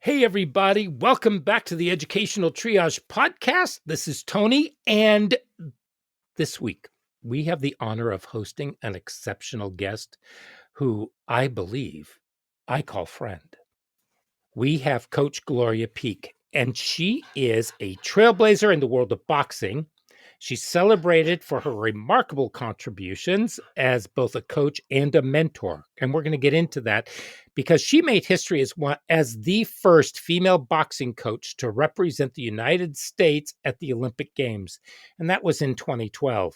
Hey, everybody. Welcome back to the Educational Triage Podcast. This is Tony. And this week, we have the honor of hosting an exceptional guest who I believe I call friend. We have Coach Gloria Peek, and she is a trailblazer in the world of boxing. She's celebrated for her remarkable contributions as both a coach and a mentor. And we're going to get into that because she made history as the first female boxing coach to represent the United States at the Olympic Games. And that was in 2012.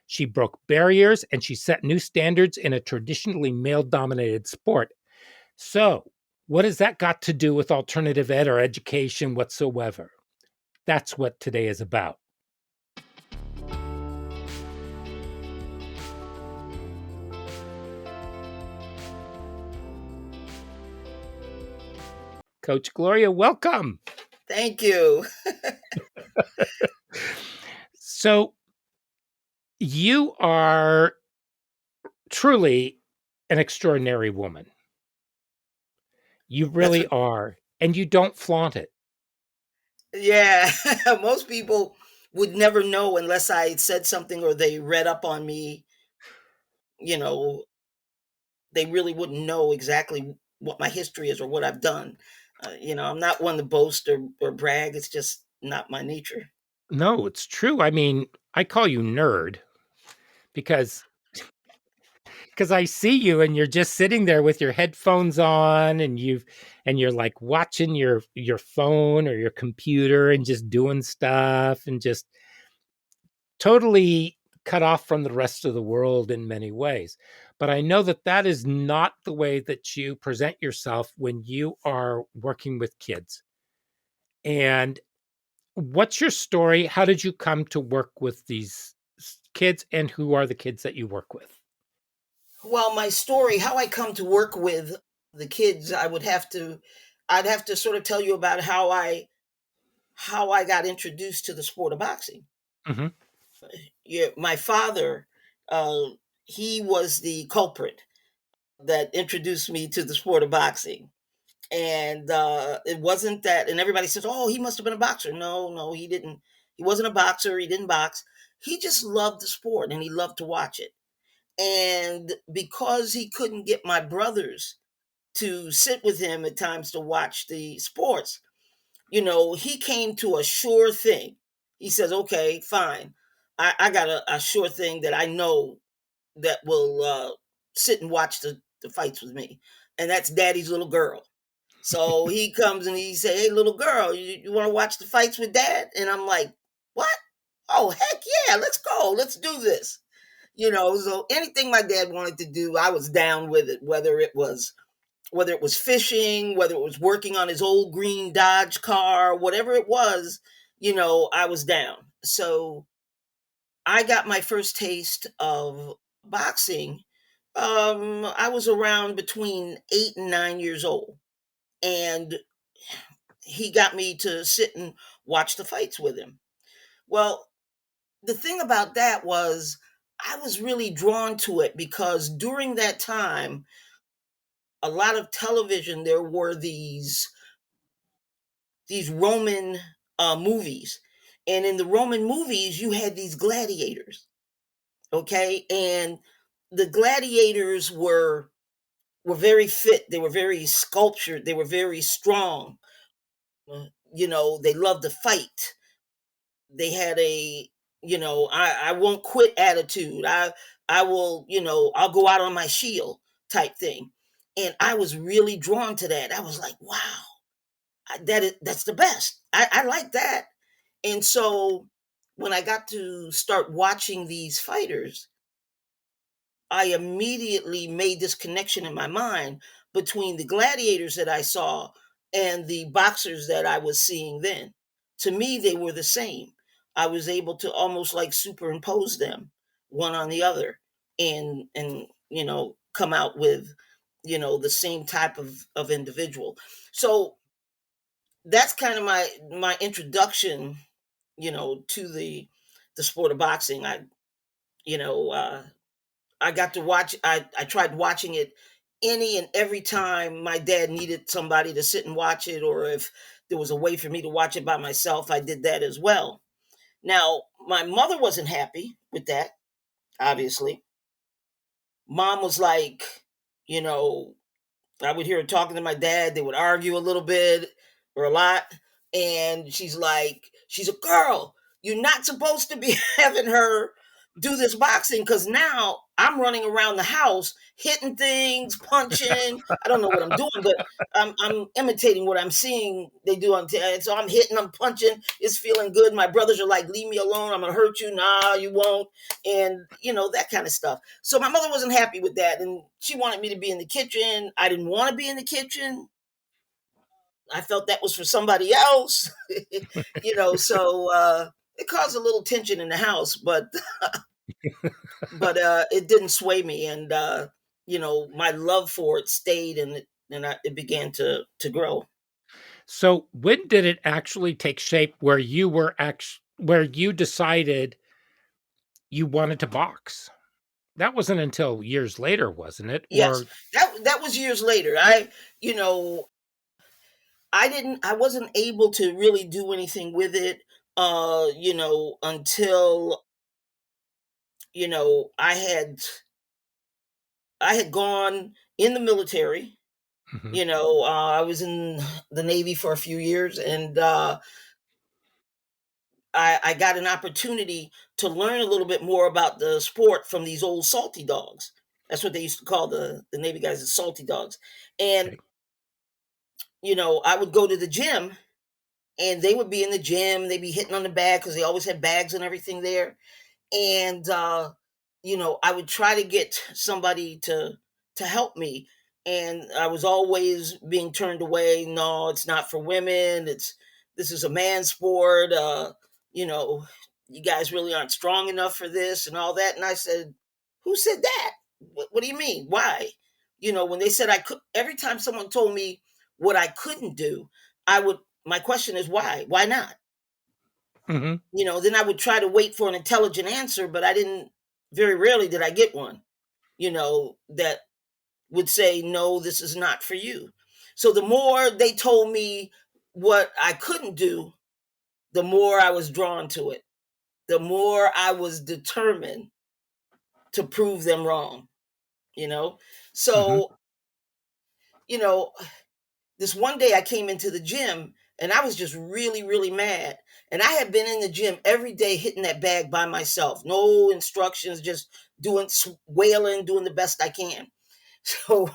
She broke barriers and she set new standards in a traditionally male dominated sport. So, what has that got to do with alternative ed or education whatsoever? That's what today is about. Coach Gloria, welcome. Thank you. So, you are truly an extraordinary woman. You That's really what, are. And you don't flaunt it. yeah. Most people would never know unless I said something or they read up on me. You know, they really wouldn't know exactly what my history is or what I've done. I'm not one to boast or brag. It's just not my nature. No, it's true. I mean, I call you nerd because I see you and you're just sitting there with your headphones on and you're like watching your phone or your computer and just doing stuff and just totally cut off from the rest of the world in many ways. But I know that that is not the way that you present yourself when you are working with kids. And what's your story? How did you come to work with these kids and who are the kids that you work with? Well, my story, how I come to work with the kids, I'd have to sort of tell you about how I got introduced to the sport of boxing. Mhm. Yeah, my father, uh, he was the culprit that introduced me to the sport of boxing. And it wasn't that, and everybody says, oh, he must have been a boxer. No, no, he didn't. He wasn't a boxer. He didn't box. He just loved the sport and he loved to watch it. And because he couldn't get my brothers to sit with him at times to watch the sports, he came to a sure thing. He says, okay, fine. I got a sure thing that I know that will sit and watch the fights with me. And that's daddy's little girl. So he comes and he say, hey, little girl, you want to watch the fights with dad? And I'm like, what? Oh, heck yeah, let's go. Let's do this. So anything my dad wanted to do, I was down with it, whether it was fishing, whether it was working on his old green Dodge car, whatever it was, I was down. So I got my first taste of boxing. I was around between 8 and 9 years old, and he got me to sit and watch the fights with him. Well, the thing about that was I was really drawn to it because during that time, a lot of television, there were these Roman movies. And in the Roman movies, you had these gladiators, okay? And the gladiators were very fit, they were very sculptured, they were very strong. They loved to fight. They had I won't quit attitude. I will, I'll go out on my shield type thing. And I was really drawn to that. I was like, wow, that's the best. I like that. And so when I got to start watching these fighters, I immediately made this connection in my mind between the gladiators that I saw and the boxers that I was seeing then. To me, they were the same. I was able to almost like superimpose them one on the other and come out with the same type of individual. So that's kind of my introduction, to the sport of boxing. You know, uh I got to watch I tried watching it any and every time my dad needed somebody to sit and watch it, or if there was a way for me to watch it by myself, I did that as well. Now, my mother wasn't happy with that, obviously. Mom was like, you know, I would hear her talking to my dad. They would argue a little bit or a lot. And she's like, she's a girl. You're not supposed to be having her do this boxing because now I'm running around the house hitting things, punching. I don't know what I'm doing, but I'm imitating what I'm seeing they do on TV. So I'm hitting, I'm punching. It's feeling good. My brothers are like, leave me alone. I'm going to hurt you. Nah, you won't. And, that kind of stuff. So my mother wasn't happy with that, and she wanted me to be in the kitchen. I didn't want to be in the kitchen. I felt that was for somebody else, so it caused a little tension in the house, but it didn't sway me, and my love for it stayed, and it began to grow. So when did it actually take shape where where you decided you wanted to box? That wasn't until years later, wasn't it? Yes, Or that was years later. You know, I wasn't able to really do anything with it, until I had gone in the military. Mhm. I was in the Navy for a few years, and I got an opportunity to learn a little bit more about the sport from these old salty dogs. That's what they used to call the Navy guys, the salty dogs. And Okay. I would go to the gym, and they would be in the gym. They'd be hitting on the bag because they always had bags and everything there. And I would try to get somebody to help me, and I was always being turned away. No, it's not for women. This is a man's sport. You know, you guys really aren't strong enough for this and all that. And I said, who said that? What do you mean? Why? When they said I could, every time someone told me what I couldn't do, I would. My question is why? Why not? Mhm. Then I would try to wait for an intelligent answer, but I didn't. Very rarely did I get one, that would say, no, this is not for you. So the more they told me what I couldn't do, the more I was drawn to it, the more I was determined to prove them wrong, you know? Mhm. So, you know, this one day I came into the gym and I was just really, really mad. And I had been in the gym every day hitting that bag by myself, no instructions, just wailing, doing the best I can. So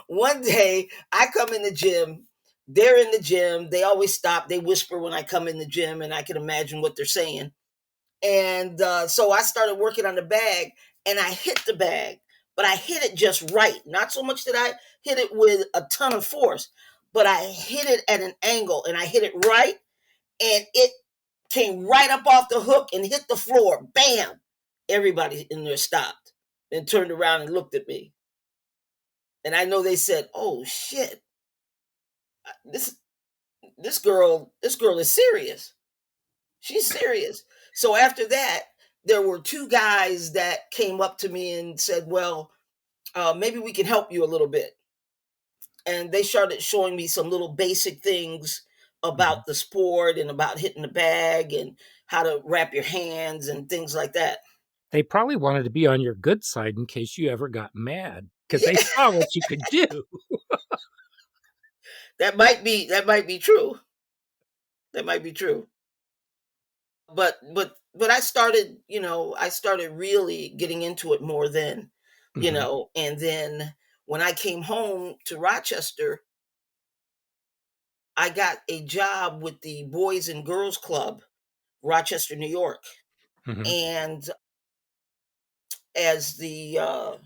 one day I come in the gym, they're in the gym, they always stop, they whisper when I come in the gym, and I can imagine what they're saying. And so I started working on the bag, and I hit the bag, but I hit it just right. Not so much that I hit it with a ton of force, but I hit it at an angle, and I hit it right, and it came right up off the hook and hit the floor. Bam! Everybody in there stopped and turned around and looked at me. And I know they said, "Oh shit, this this girl is serious. She's serious." So after that, there were two guys that came up to me and said, "Well, maybe we can help you a little bit." And they started showing me some little basic things Mhm. about the sport and about hitting the bag and how to wrap your hands and things like that. They probably wanted to be on your good side in case you ever got mad because they saw what you could do. That might be true. That might be true. But I started really getting into it more then, Mhm. and then when I came home to Rochester, I got a job with the Boys and Girls Club, Rochester, New York, Mhm. and as the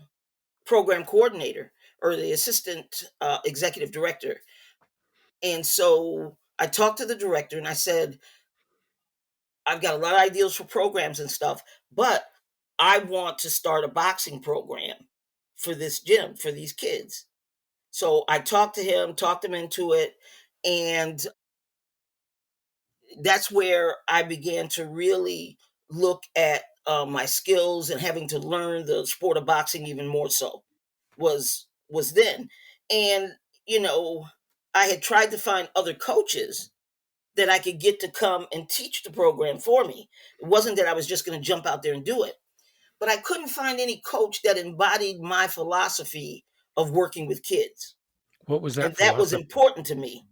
program coordinator or the assistant executive director. And so I talked to the director and I said, I've got a lot of ideas for programs and stuff, but I want to start a boxing program for this gym for these kids. So I talked to him, talked him into it, and that's where I began to really look at my skills and having to learn the sport of boxing even more so. Was was then. And, you know, I had tried to find other coaches that I could get to come and teach the program for me. It wasn't that I was just going to jump out there and do it, but I couldn't find any coach that embodied my philosophy of working with kids. What was And that that was philosophy? important to me.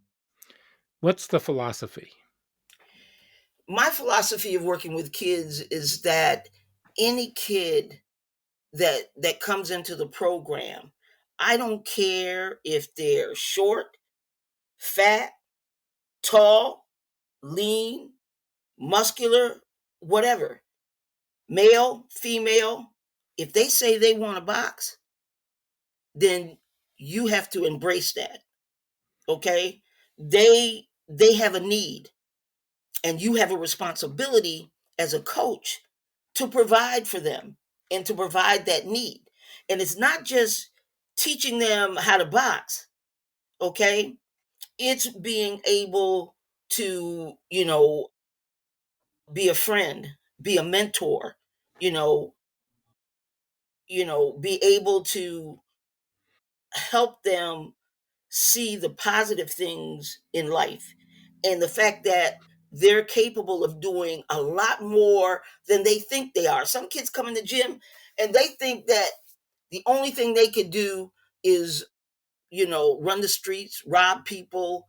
What's the philosophy? My philosophy of working with kids is that any kid that comes into the program, I don't care if they're short, fat, tall, lean, muscular, whatever, male, female, if they say they want a box, then you have to embrace that. Okay? They have a need, and you have a responsibility as a coach to provide for them and to provide that need. And it's not just teaching them how to box, okay? It's being able to, be a friend, be a mentor, you know, be able to help them see the positive things in life and the fact that they're capable of doing a lot more than they think they are. Some kids come in the gym and they think that the only thing they could do is, run the streets, rob people,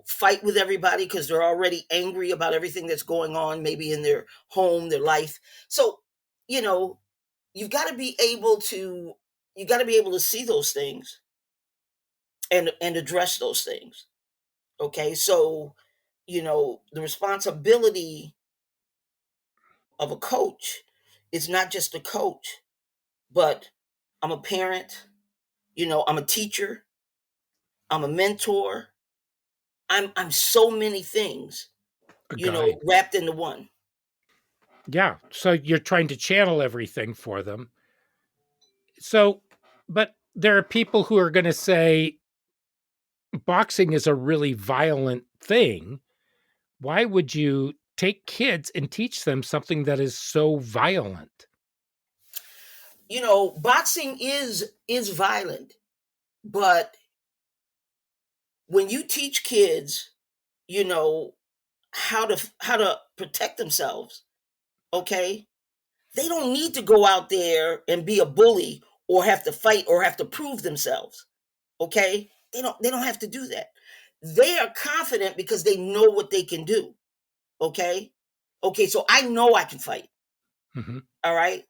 fight with everybody because they're already angry about everything that's going on, maybe in their home, their life. So, you know, you've got to be able to you got to be able to see those things and address those things. Okay? So, the responsibility of a coach is not just a coach, but I'm a parent, I'm a teacher, I'm a mentor, I'm so many things, A guide. wrapped into one. Yeah. So you're trying to channel everything for them. So, but there are people who are going to say boxing is a really violent thing. Why would you take kids and teach them something that is so violent? Boxing is violent, but when you teach kids, you know, how to protect themselves, okay? They don't need to go out there and be a bully or have to fight or have to prove themselves, okay? They don't have to do that. They are confident because they know what they can do, okay? Okay, so I know I can fight. Hmm. All right.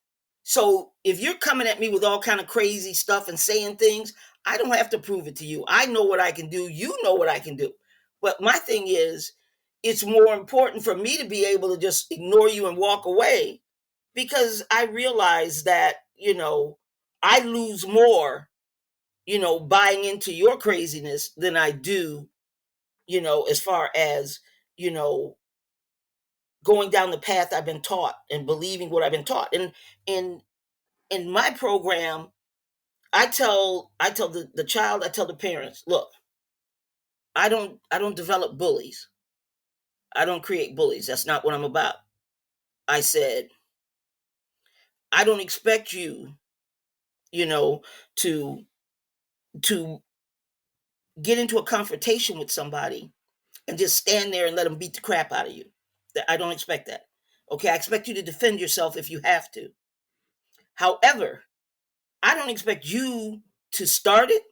So if you're coming at me with all kind of crazy stuff and saying things, I don't have to prove it to you. I know what I can do. You know what I can do. But my thing is, it's more important for me to be able to just ignore you and walk away because I realize that, I lose more, buying into your craziness than I do, as far as, you know, going down the path I've been taught and believing what I've been taught. And in my program, I tell the child, I tell the parents, look, I don't develop bullies. I don't create bullies. That's not what I'm about. I said, I don't expect you, you know, to to get into a confrontation with somebody and just stand there and let them beat the crap out of you. I don't expect that. Okay, I expect you to defend yourself if you have to. However, I don't expect you to start it,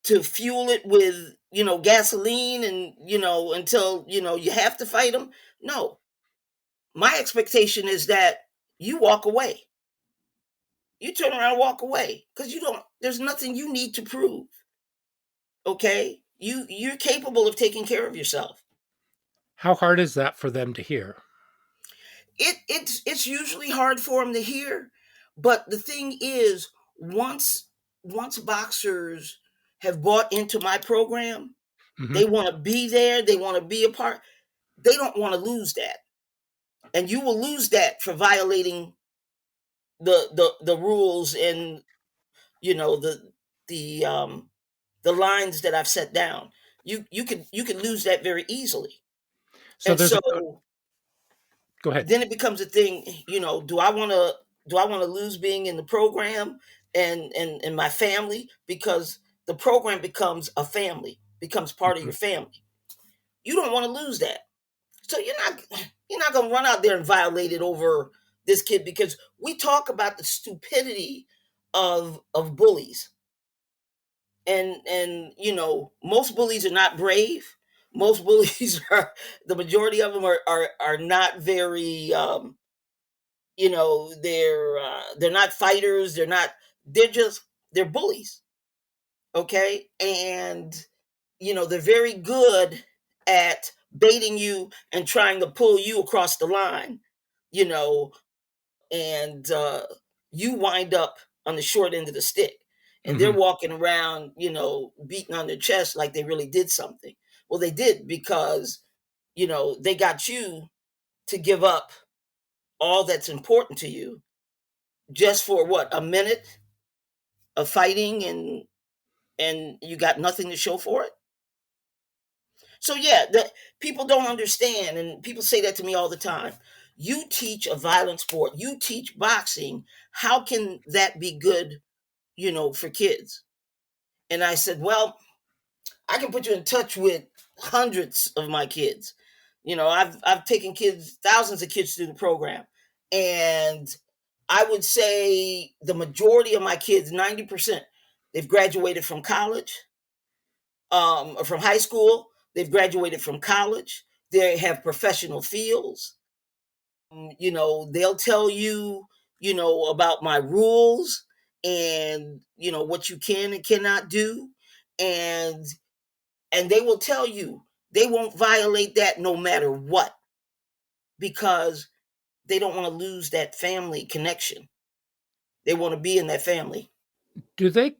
to fuel it with, gasoline and, until, you have to fight them. No. My expectation is that you walk away. You turn around and walk away because there's nothing you need to prove. Okay? You're capable of taking care of yourself. How hard is that for them to hear? It's usually hard for them to hear, but the thing is, once boxers have bought into my program, Hmm. they want to be there, they want to be a part. They don't want to lose that. And you will lose that for violating the rules and, you know the the the lines that I've set down. You could lose that very easily. So And there's so a go ahead. then it becomes a thing, do I want to lose being in the program? and my family, because the program becomes a family, becomes part of Mhm. your family. You don't want to lose that. So you're not going to run out there and violate it over this kid, because we talk about the stupidity of bullies. And most bullies are not brave. Most bullies are, the majority of them are not very, they're not fighters, they're bullies. Okay. And they're very good at baiting you and trying to pull you across the line, you know and you wind up on the short end of the stick, and they're Mhm. walking around, beating on their chest like they really did something. Well, they did, because they got you to give up all that's important to you, just for what, a minute of fighting, and you got nothing to show for it. So yeah, the people don't understand, and people say that to me all the time. You teach a violent sport, you teach boxing, how can that be good, for kids? And I said, well, I can put you in touch with hundreds of my kids. I've taken kids, thousands of kids through the program. And I would say the majority of my kids, 90%, they've graduated from college, or from high school. They've graduated from college. They have professional fields. They'll tell you, about my rules, and what you can and cannot do, and they will tell you they won't violate that no matter what, because they don't want to lose that family connection. They want to be in that family. Do they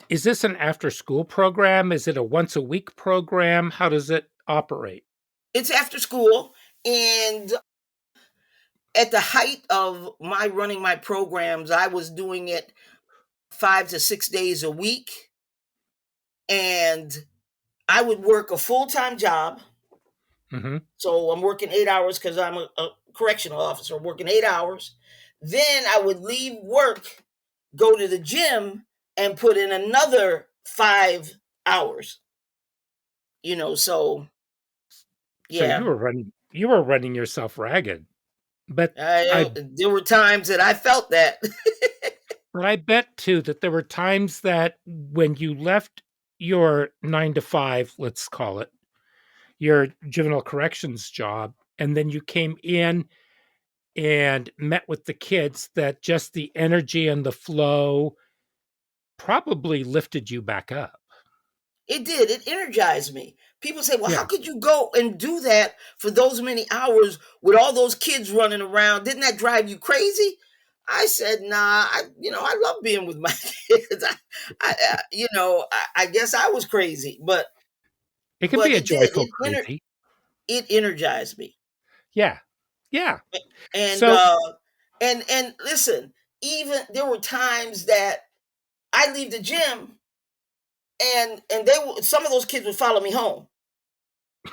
is this an after school program? Is it a once a week program? How does it operate? It's after school, and at the height of my running my programs, I was doing it 5 to 6 days a week, and I would work a full-time job. Mhm. So I'm working 8 hours, because I'm a correctional officer, working 8 hours. Then I would leave work, go to the gym, and put in another 5 hours. So So yeah, you were running yourself ragged. But I there were times that I felt that. but I bet too that there were times that when you left your 9 to 5, let's call it, your juvenile corrections job, and then you came in and met with the kids, that just the energy and the flow probably lifted you back up. It did. It energized me. People say, well, how Yeah. could you go and do that for those many hours with all those kids running around? Didn't that drive you crazy? I said, nah, I love being with my kids. I guess I was crazy, but It can be a it did. joyful crazy. It energized me. Yeah. Yeah. And So and listen, even there were times that I'd leave the gym, and some of those kids would follow me home.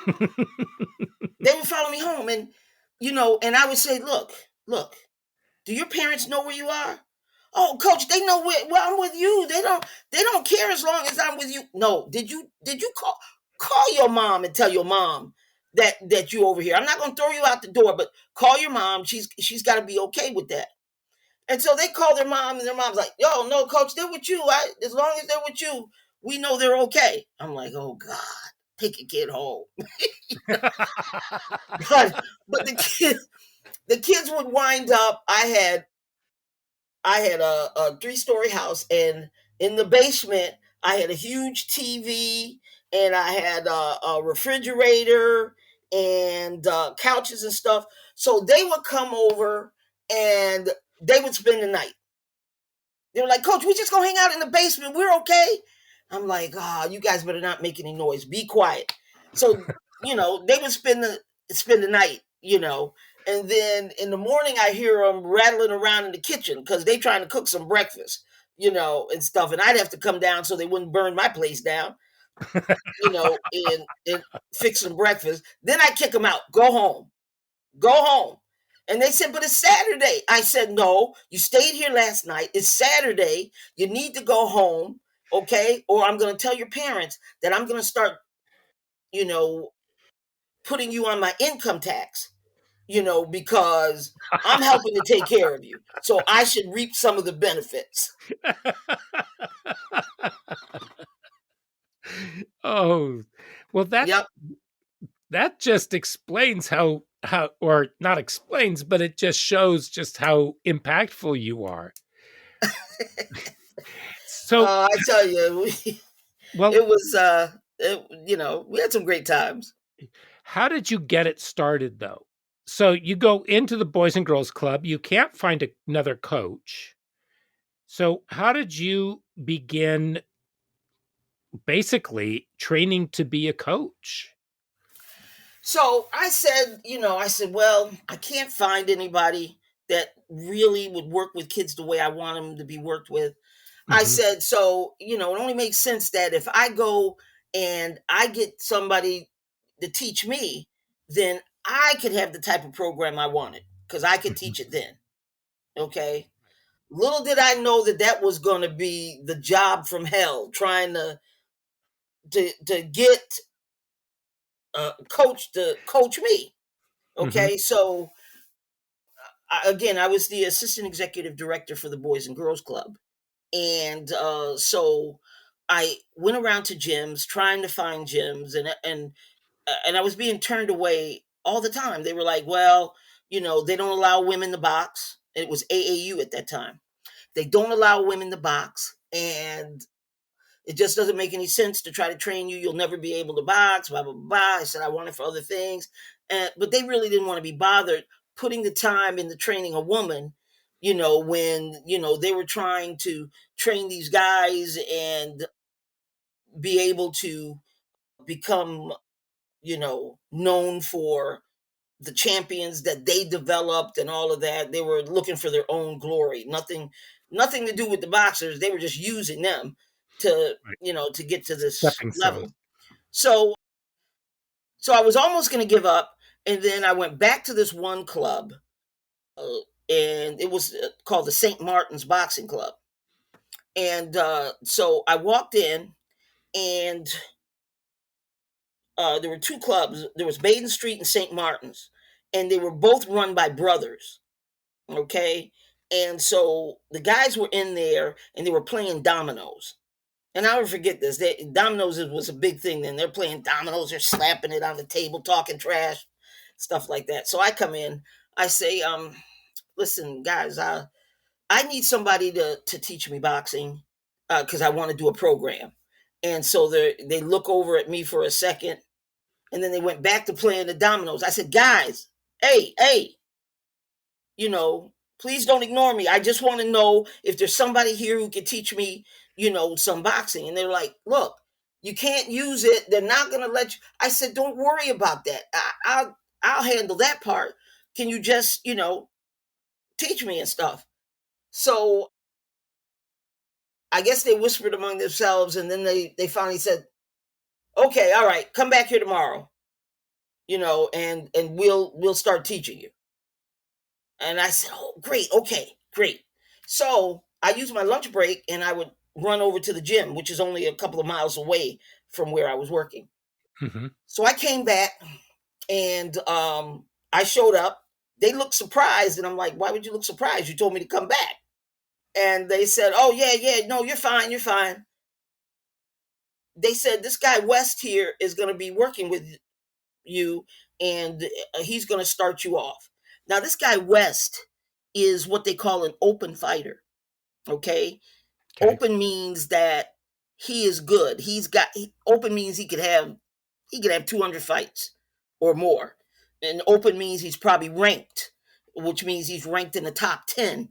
They would follow me home, and I would say, look, do your parents know where you are? Oh, coach, they know where I'm with you. They don't care as long as I'm with you. No, did you call your mom and tell your mom that you over here? I'm not gonna throw you out the door, but call your mom. She's got to be okay with that. And so they call their mom, and their mom's like, "Yo, no, coach, they're with you. As long as they're with you, we know they're okay." I'm like, "Oh God, take your kid home." But the kids would wind up. I had a 3-story house, and in the basement I had a huge TV, and I had a refrigerator, and couches and stuff. So they would come over, and they would spend the night. They were like, "Coach, we just gonna hang out in the basement. We're okay." I'm like, "Ah, you guys better not make any noise. Be quiet." So they would spend the night, and then in the morning I hear them rattling around in the kitchen, because they trying to cook some breakfast, and stuff, and I'd have to come down so they wouldn't burn my place down, and fix some breakfast. Then I kick them out. Go home. Go home. And they said, but it's Saturday. I said, no, you stayed here last night. It's Saturday. You need to go home, okay? Or I'm going to tell your parents that I'm going to start, you know, putting you on my income tax, because I'm helping to take care of you. So I should reap some of the benefits. Oh, well, Yep. that just explains how or not explains, but it just shows just how impactful you are. So, I tell you, well, it was, we had some great times. how did you get it started though? So you go into the Boys and Girls Club, you can't find another coach. So how did you begin basically training to be a coach? So I said, well, I can't find anybody that really would work with kids the way I want them to be worked with. I Mhm, said, so, it only makes sense that if I go and I get somebody to teach me, then I could have the type of program I wanted because I could mhm. teach it then. Okay. Little did I know that that was going to be the job from hell, trying to get a coach to coach me. Mhm, Okay. So again, I was the assistant executive director for the Boys and Girls Club. And so I went around to gyms trying to find gyms, and I was being turned away all the time. They were like, "Well, they don't allow women to box." It was AAU at that time. They don't allow women to box, and it just doesn't make any sense to try to train you. You'll never be able to box. Blah blah blah. I said I want it for other things, but they really didn't want to be bothered putting the time into training a woman. When they were trying to train these guys and be able to become known for the champions that they developed and all of that. They were looking for their own glory. Nothing to do with the boxers. They were just using them to right. to get to this Stepping stones. level. So so I was almost going to give up, and then I went back to this one club, uh, and it was called the St. Martin's Boxing Club. And so I walked in, and there were two clubs. There was Baden Street and St. Martin's, and they were both run by brothers. Okay. And so the guys were in there and they were playing dominoes. And I'll never forget this. Dominoes was a big thing then. They're playing dominoes, they're slapping it on the table, talking trash, stuff like that. So I come in, I say, listen, guys, I need somebody to teach me boxing because I want to do a program. And so they look over at me for a second, and then they went back to playing the dominoes. I said, guys, hey, please don't ignore me. I just want to know if there's somebody here who can teach me, some boxing. And they're like, look, you can't use it. They're not going to let you. I said, don't worry about that. I'll handle that part. Can you just, teach me and stuff? So I guess they whispered among themselves, and then they finally said, okay, all right, come back here tomorrow, and we'll start teaching you. And I said, oh, great. Okay, great. So I used my lunch break and I would run over to the gym, which is only a couple of miles away from where I was working. Mhm. So I came back and I showed up. They looked surprised. And I'm like, why would you look surprised? You told me to come back. And they said, oh, yeah, no, you're fine. You're fine. They said, this guy West here is going to be working with you, and he's going to start you off. Now, this guy West is what they call an open fighter. Okay. Okay. Open means that he is good. Open means he could have 200 fights or more. And open means he's probably ranked, which means he's ranked in the top 10,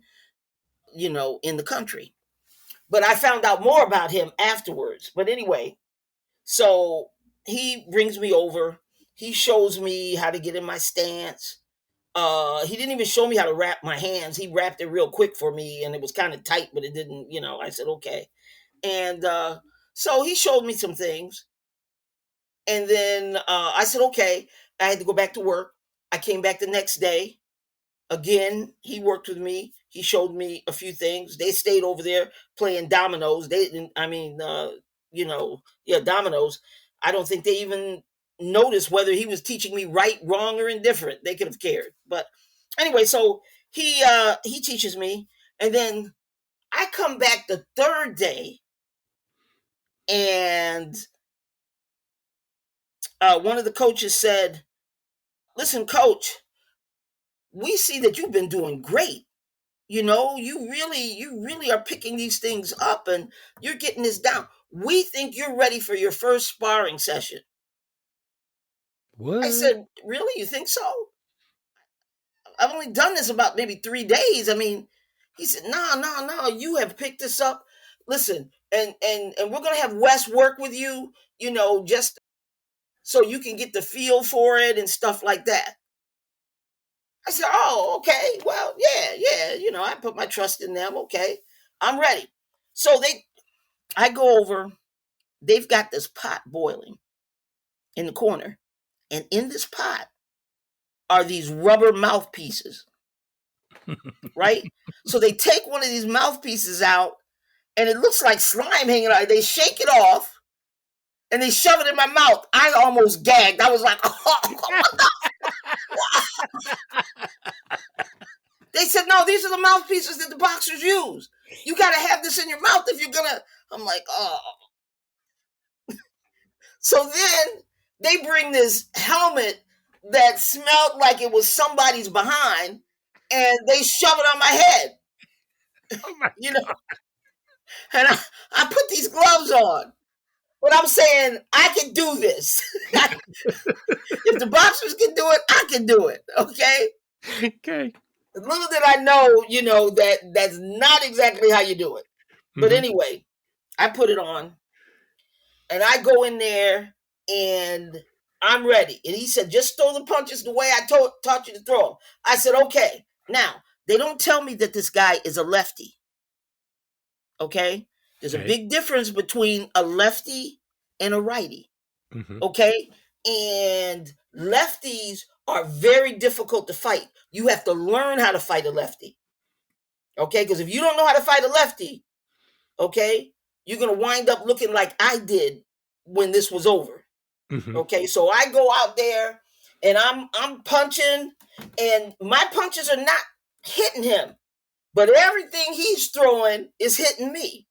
in the country. But I found out more about him afterwards. But anyway, so he brings me over. He shows me how to get in my stance. He didn't even show me how to wrap my hands. He wrapped it real quick for me, and it was kind of tight, but it didn't. I said okay, and so he showed me some things, and then I said okay. I had to go back to work. I came back the next day, Again, he worked with me. He showed me a few things. They stayed over there playing dominoes. They didn't, I mean, yeah, dominoes. I don't think they even noticed whether he was teaching me right, wrong, or indifferent. They could have cared. But anyway, so he teaches me, and then I come back the third day, and one of the coaches said, "Listen, coach, we see that you've been doing great. You really are picking these things up, and you're getting this down. We think you're ready for your first sparring session." I What? said, "Really? You think so? I've only done this about maybe 3 days. I mean," he said, "No, no, no. You have picked this up. Listen, and we're gonna have Wes work with you, just so you can get the feel for it and stuff like that." I said, "Oh, okay. Well, yeah, yeah. I put my trust in them. Okay, I'm ready." So I go over. They've got this pot boiling in the corner, and in this pot are these rubber mouthpieces, right? So they take one of these mouthpieces out, and it looks like slime hanging out. They shake it off, and they shove it in my mouth. I almost gagged. I was like, "Oh." They said, "No, these are the mouthpieces that the boxers use. You got to have this in your mouth if you're gonna." I'm like, "Oh." So then they bring this helmet that smelled like it was somebody's behind, and they shove it on my head, Oh my you know. And I put these gloves on, but I'm saying I can do this. If the boxers can do it, I can do it. Okay. Okay. Little did I know, that that's not exactly how you do it. But Mhm. anyway, I put it on, and I go in there, and I'm ready. And he said, "Just throw the punches the way I taught you to throw them." I said, "Okay." Now, they don't tell me that this guy is a lefty. Okay. There's a Okay. big difference between a lefty and a righty. Mhm. Okay. And lefties are very difficult to fight. You have to learn how to fight a lefty. Okay. Because if you don't know how to fight a lefty, okay, you're going to wind up looking like I did when this was over. Mhm. Okay, so I go out there, and I'm punching, and my punches are not hitting him, but everything he's throwing is hitting me.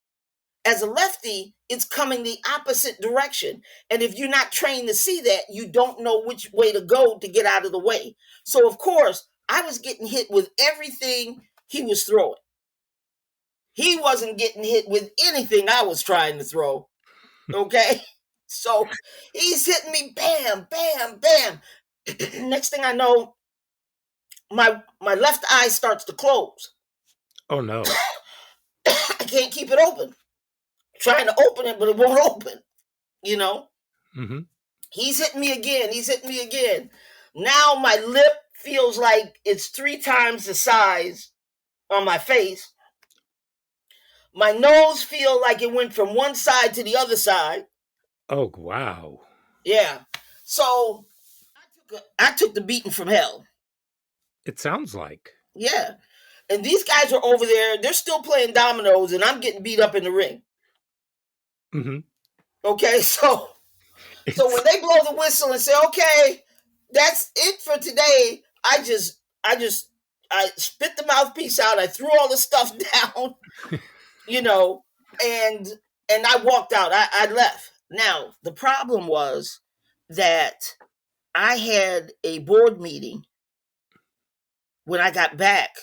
As a lefty, it's coming the opposite direction. And if you're not trained to see that, you don't know which way to go to get out of the way. So of course, I was getting hit with everything he was throwing. He wasn't getting hit with anything I was trying to throw. Okay. So he's hitting me, bam, bam, bam. Next thing I know, my left eye starts to close. Oh no. I can't keep it open. Trying to open it, but it won't open. You know, Mhm. he's hitting me again. He's hitting me again. Now my lip feels like it's 3 times the size on my face. My nose feel like it went from one side to the other side. Oh wow. Yeah. So I took the beating from hell. It sounds like. Yeah. And these guys are over there. They're still playing dominoes, and I'm getting beat up in the ring. Mhm. Okay. So It's when they blow the whistle and say, "Okay, that's it for today," I spit the mouthpiece out. I threw all the stuff down, you know, and I walked out. I left. Now the problem was that I had a board meeting when I got back.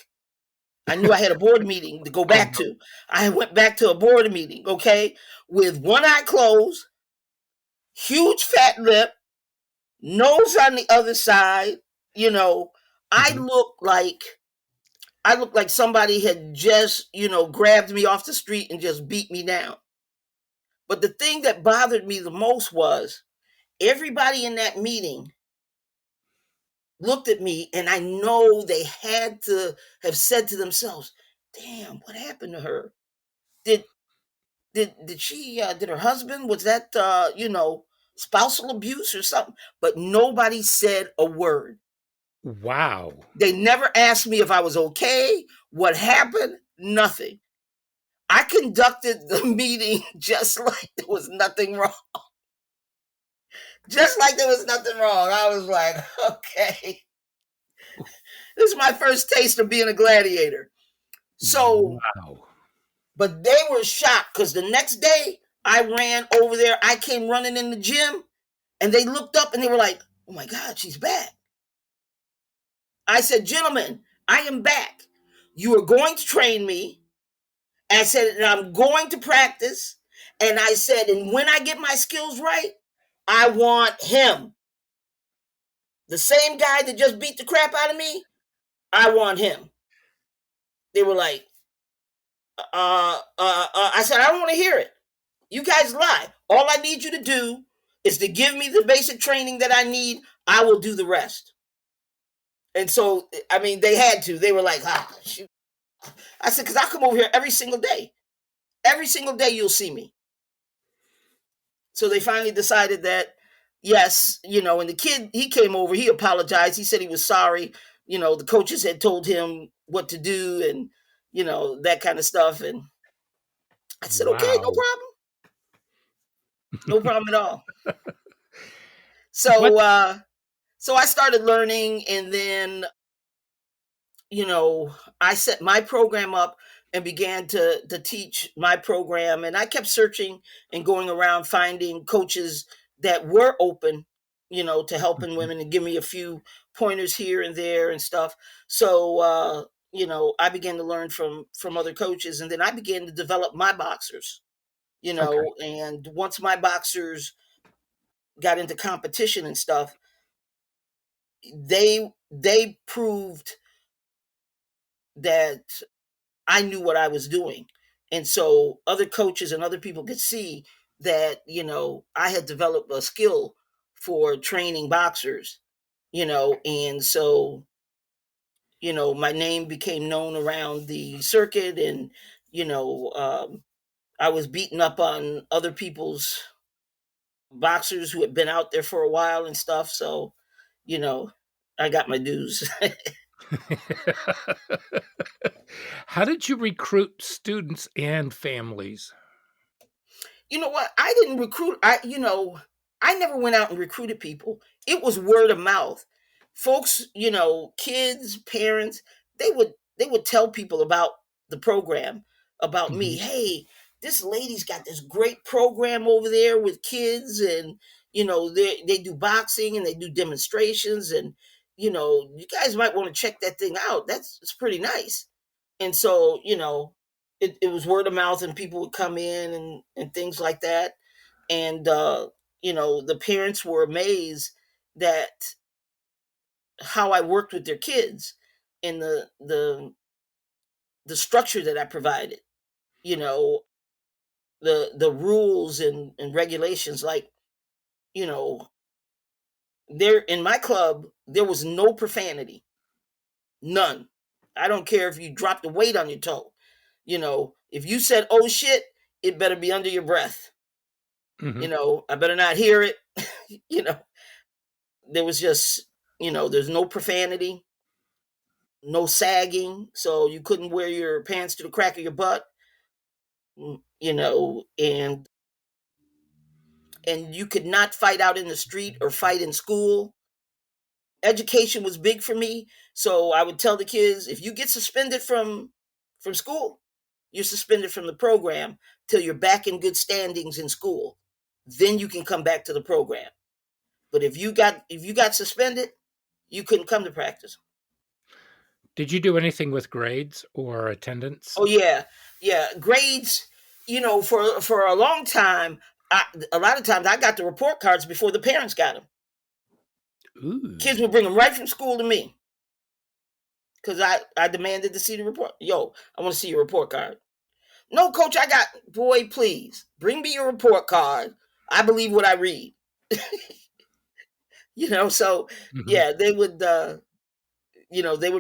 I knew I had a board meeting to go oh back no. to. I went back to a board meeting, okay, with one eye closed, huge fat lip, nose on the other side. You know, I Mhm. look like I look like somebody had just, grabbed me off the street and just beat me down. But the thing that bothered me the most was everybody in that meeting looked at me, and I know they had to have said to themselves, "Damn, what happened to her? Did did she did her husband, was that spousal abuse or something?" But nobody said a word. Wow. They never asked me if I was okay, what happened, nothing. I conducted the meeting just like there was nothing wrong. Just like there was nothing wrong. I was like, okay, this is my first taste of being a gladiator. So, Wow. but they were shocked because the next day I ran over there. I came running in the gym and they looked up and they were like, oh my God, she's back. I said, gentlemen, I am back. You are going to train me. I said, and I'm going to practice. And I said, and when I get my skills right, I want him. The same guy that just beat the crap out of me, I want him. They were like, I said, I don't want to hear it. You guys lie. All I need you to do is to give me the basic training that I need. I will do the rest. And so, I mean, they had to. They were like, shoot. I said, because I come over here every single day. Every single day you'll see me. So they finally decided that, yes, and the kid, he came over, he apologized. He said he was sorry. The coaches had told him what to do and, that kind of stuff. And I said, okay, no Wow. problem. No problem at all. What? So, so I started learning, and then, I set my program up and began to teach my program. And I kept searching and going around finding coaches that were open, to helping Mhm. women and give me a few pointers here and there and stuff. So, I began to learn from other coaches, and then I began to develop my boxers, Okay. and once my boxers got into competition and stuff, they proved that I knew what I was doing. And so other coaches and other people could see that, I had developed a skill for training boxers, and so, my name became known around the circuit, and, I was beating up on other people's boxers who had been out there for a while and stuff. So, you know, I got my dues. How did you recruit students and families? You know what? I didn't recruit. I never went out and recruited people. It was word of mouth. Folks, kids, parents, they would tell people about the program, about me. Mhm. Hey, this lady's got this great program over there with kids, and they do boxing and they do demonstrations, and you guys might want to check that thing out. It's pretty nice. And so, it was word of mouth and people would come in and things like that. And, the parents were amazed that how I worked with their kids and the structure that I provided, you know, the rules and regulations, like, you know, there in my club, there was no profanity, none. I don't care if you dropped a weight on your toe. If you said, oh shit, it better be under your breath. Mhm. I better not hear it. you know, there was just, there's no profanity, no sagging. So you couldn't wear your pants to the crack of your butt, and you could not fight out in the street or fight in school. Education was big for me. So I would tell the kids, if you get suspended from school, you're suspended from the program till you're back in good standings in school. Then you can come back to the program. But if you got suspended, you couldn't come to practice. Did you do anything with grades or attendance? Oh yeah, yeah. Grades, for a long time, a lot of times I got the report cards before the parents got them. Kids Ooh. would bring them right from school to me because I demanded to see the report. Yo, I want to see your report card. No, coach, I got. Boy, please bring me your report card. I believe what I read. So Mhm. yeah, they would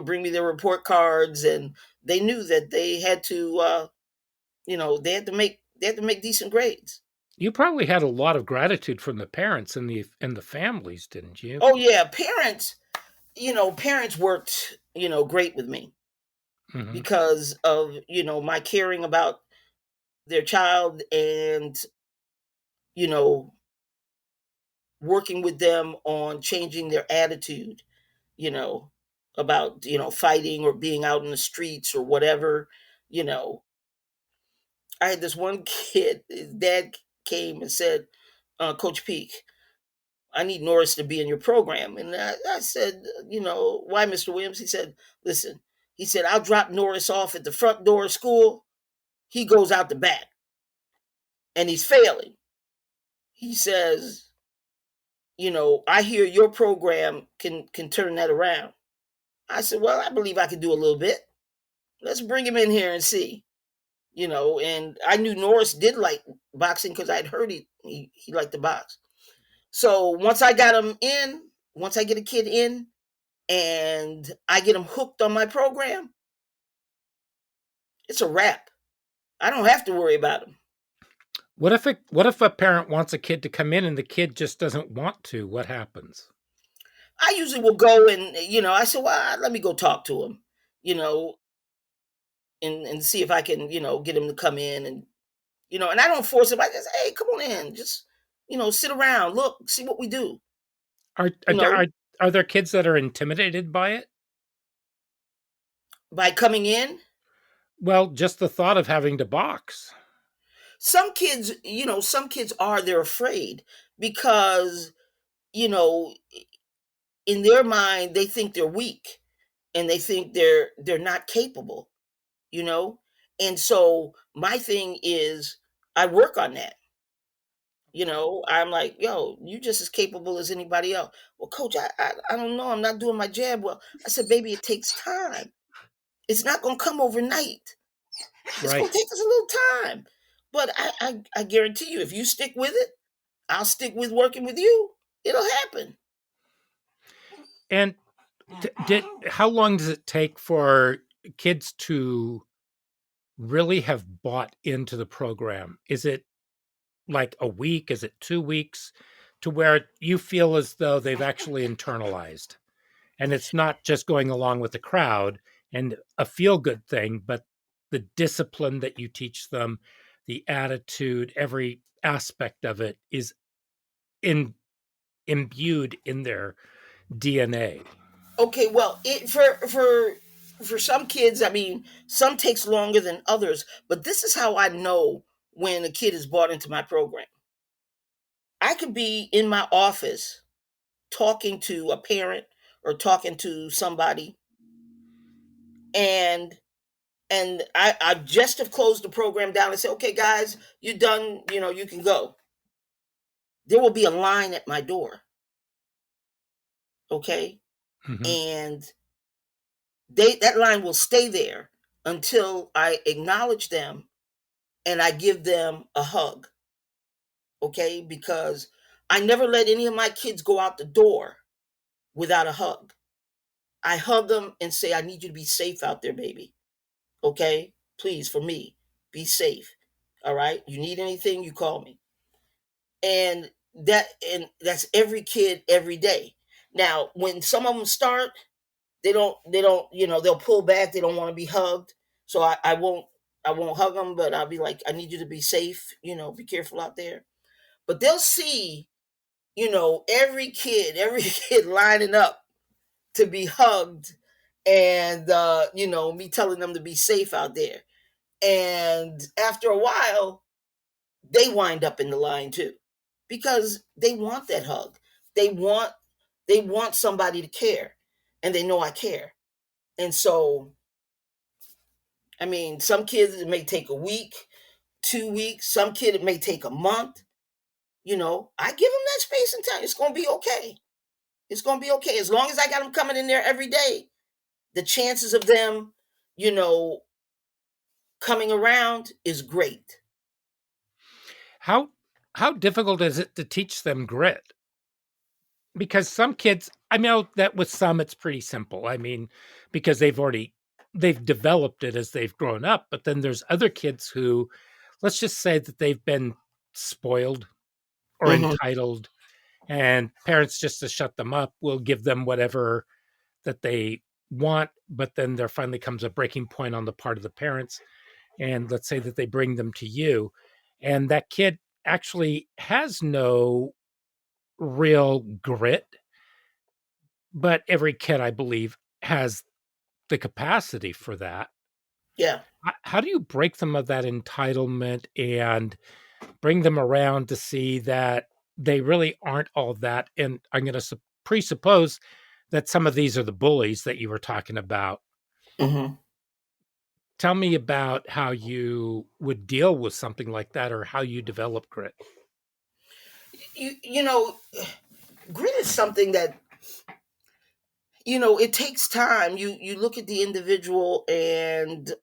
bring me their report cards, and they knew that they had to make decent grades. You probably had a lot of gratitude from the parents and the families, didn't you? Oh yeah, parents. parents worked, great with me Mhm. because of, my caring about their child and, you know, working with them on changing their attitude, you know, about, fighting or being out in the streets or whatever. You know, I had this one kid, his dad came and said, Coach Peek, I need Norris to be in your program. And I said, why, Mr. Williams? He said, listen, he said, I'll drop Norris off at the front door of school. He goes out the back and he's failing. He says, I hear your program can turn that around. I said, well, I believe I can do a little bit. Let's bring him in here and see. And I knew Norris did like boxing because I'd heard he liked to box. So once I get a kid in and I get him hooked on my program, it's a wrap. I don't have to worry about him. What if a parent wants a kid to come in and the kid just doesn't want to? What happens? I usually will go and I said, well, let me go talk to him, you know, and see if I can, get him to come in and I don't force him. I just, hey, come on in, just sit around, look, see what we do, Are you know, are there kids that are intimidated by it? by coming in. Well, just the thought of having to box. Some kids are they're afraid because you know in their mind they think they're weak and they think they're not capable, you know and so my thing is I work on that. I'm like, yo, you just as capable as anybody else. Well, coach, I don't know, I'm not doing my jab well. I said, baby, it takes time. It's not going to come overnight. It's going Right. to take us a little time, but I guarantee you, if you stick with it, I'll stick with working with you. It'll happen. And did how long does it take for kids to really have bought into the program? Is it like a week? Is it 2 weeks to where you feel as though they've actually internalized? And it's not just going along with the crowd and a feel good thing, but the discipline that you teach them, the attitude, every aspect of it is in imbued in their DNA. Okay, well, for some kids, I mean, some takes longer than others, but this is how I know when a kid is brought into my program. I could be in my office talking to a parent or talking to somebody, and I just have closed the program down and say, okay, guys, you're done. You can go. There will be a line at my door, okay, Mhm. and that line will stay there until I acknowledge them and I give them a hug, okay? Because I never let any of my kids go out the door without a hug. I hug them and say, I need you to be safe out there, baby, okay? Please, for me, be safe. All right? You need anything, you call me. And that's every kid every day. Now, when some of them start, they don't they'll pull back, they don't want to be hugged. So I won't hug them, but I'll be like, I need you to be safe, be careful out there. But they'll see, every kid lining up to be hugged, and me telling them to be safe out there. And after a while, they wind up in the line too, because they want that hug. They want somebody to care, and they know I care. And so, I mean, some kids it may take a week, 2 weeks. Some kid it may take a month. I give them that space and time. It's gonna be okay. It's gonna be okay as long as I got them coming in there every day. The chances of them, you know, coming around is great. How how difficult is it to teach them grit? Because some kids, I know that with some it's pretty simple. I mean, because they've developed it as they've grown up, but then there's other kids who, let's just say that they've been spoiled or Hmm. entitled, and parents, just to shut them up, will give them whatever that they want, but then there finally comes a breaking point on the part of the parents. And let's say that they bring them to you, and that kid actually has no real grit, but every kid, I believe, has the capacity for that. Yeah. How do you break them of that entitlement and bring them around to see that they really aren't all that? And I'm going to presuppose that some of these are the bullies that you were talking about. Hmm. Tell me about how you would deal with something like that, or how you develop grit. You know, grit is something that, it takes time. You look at the individual, and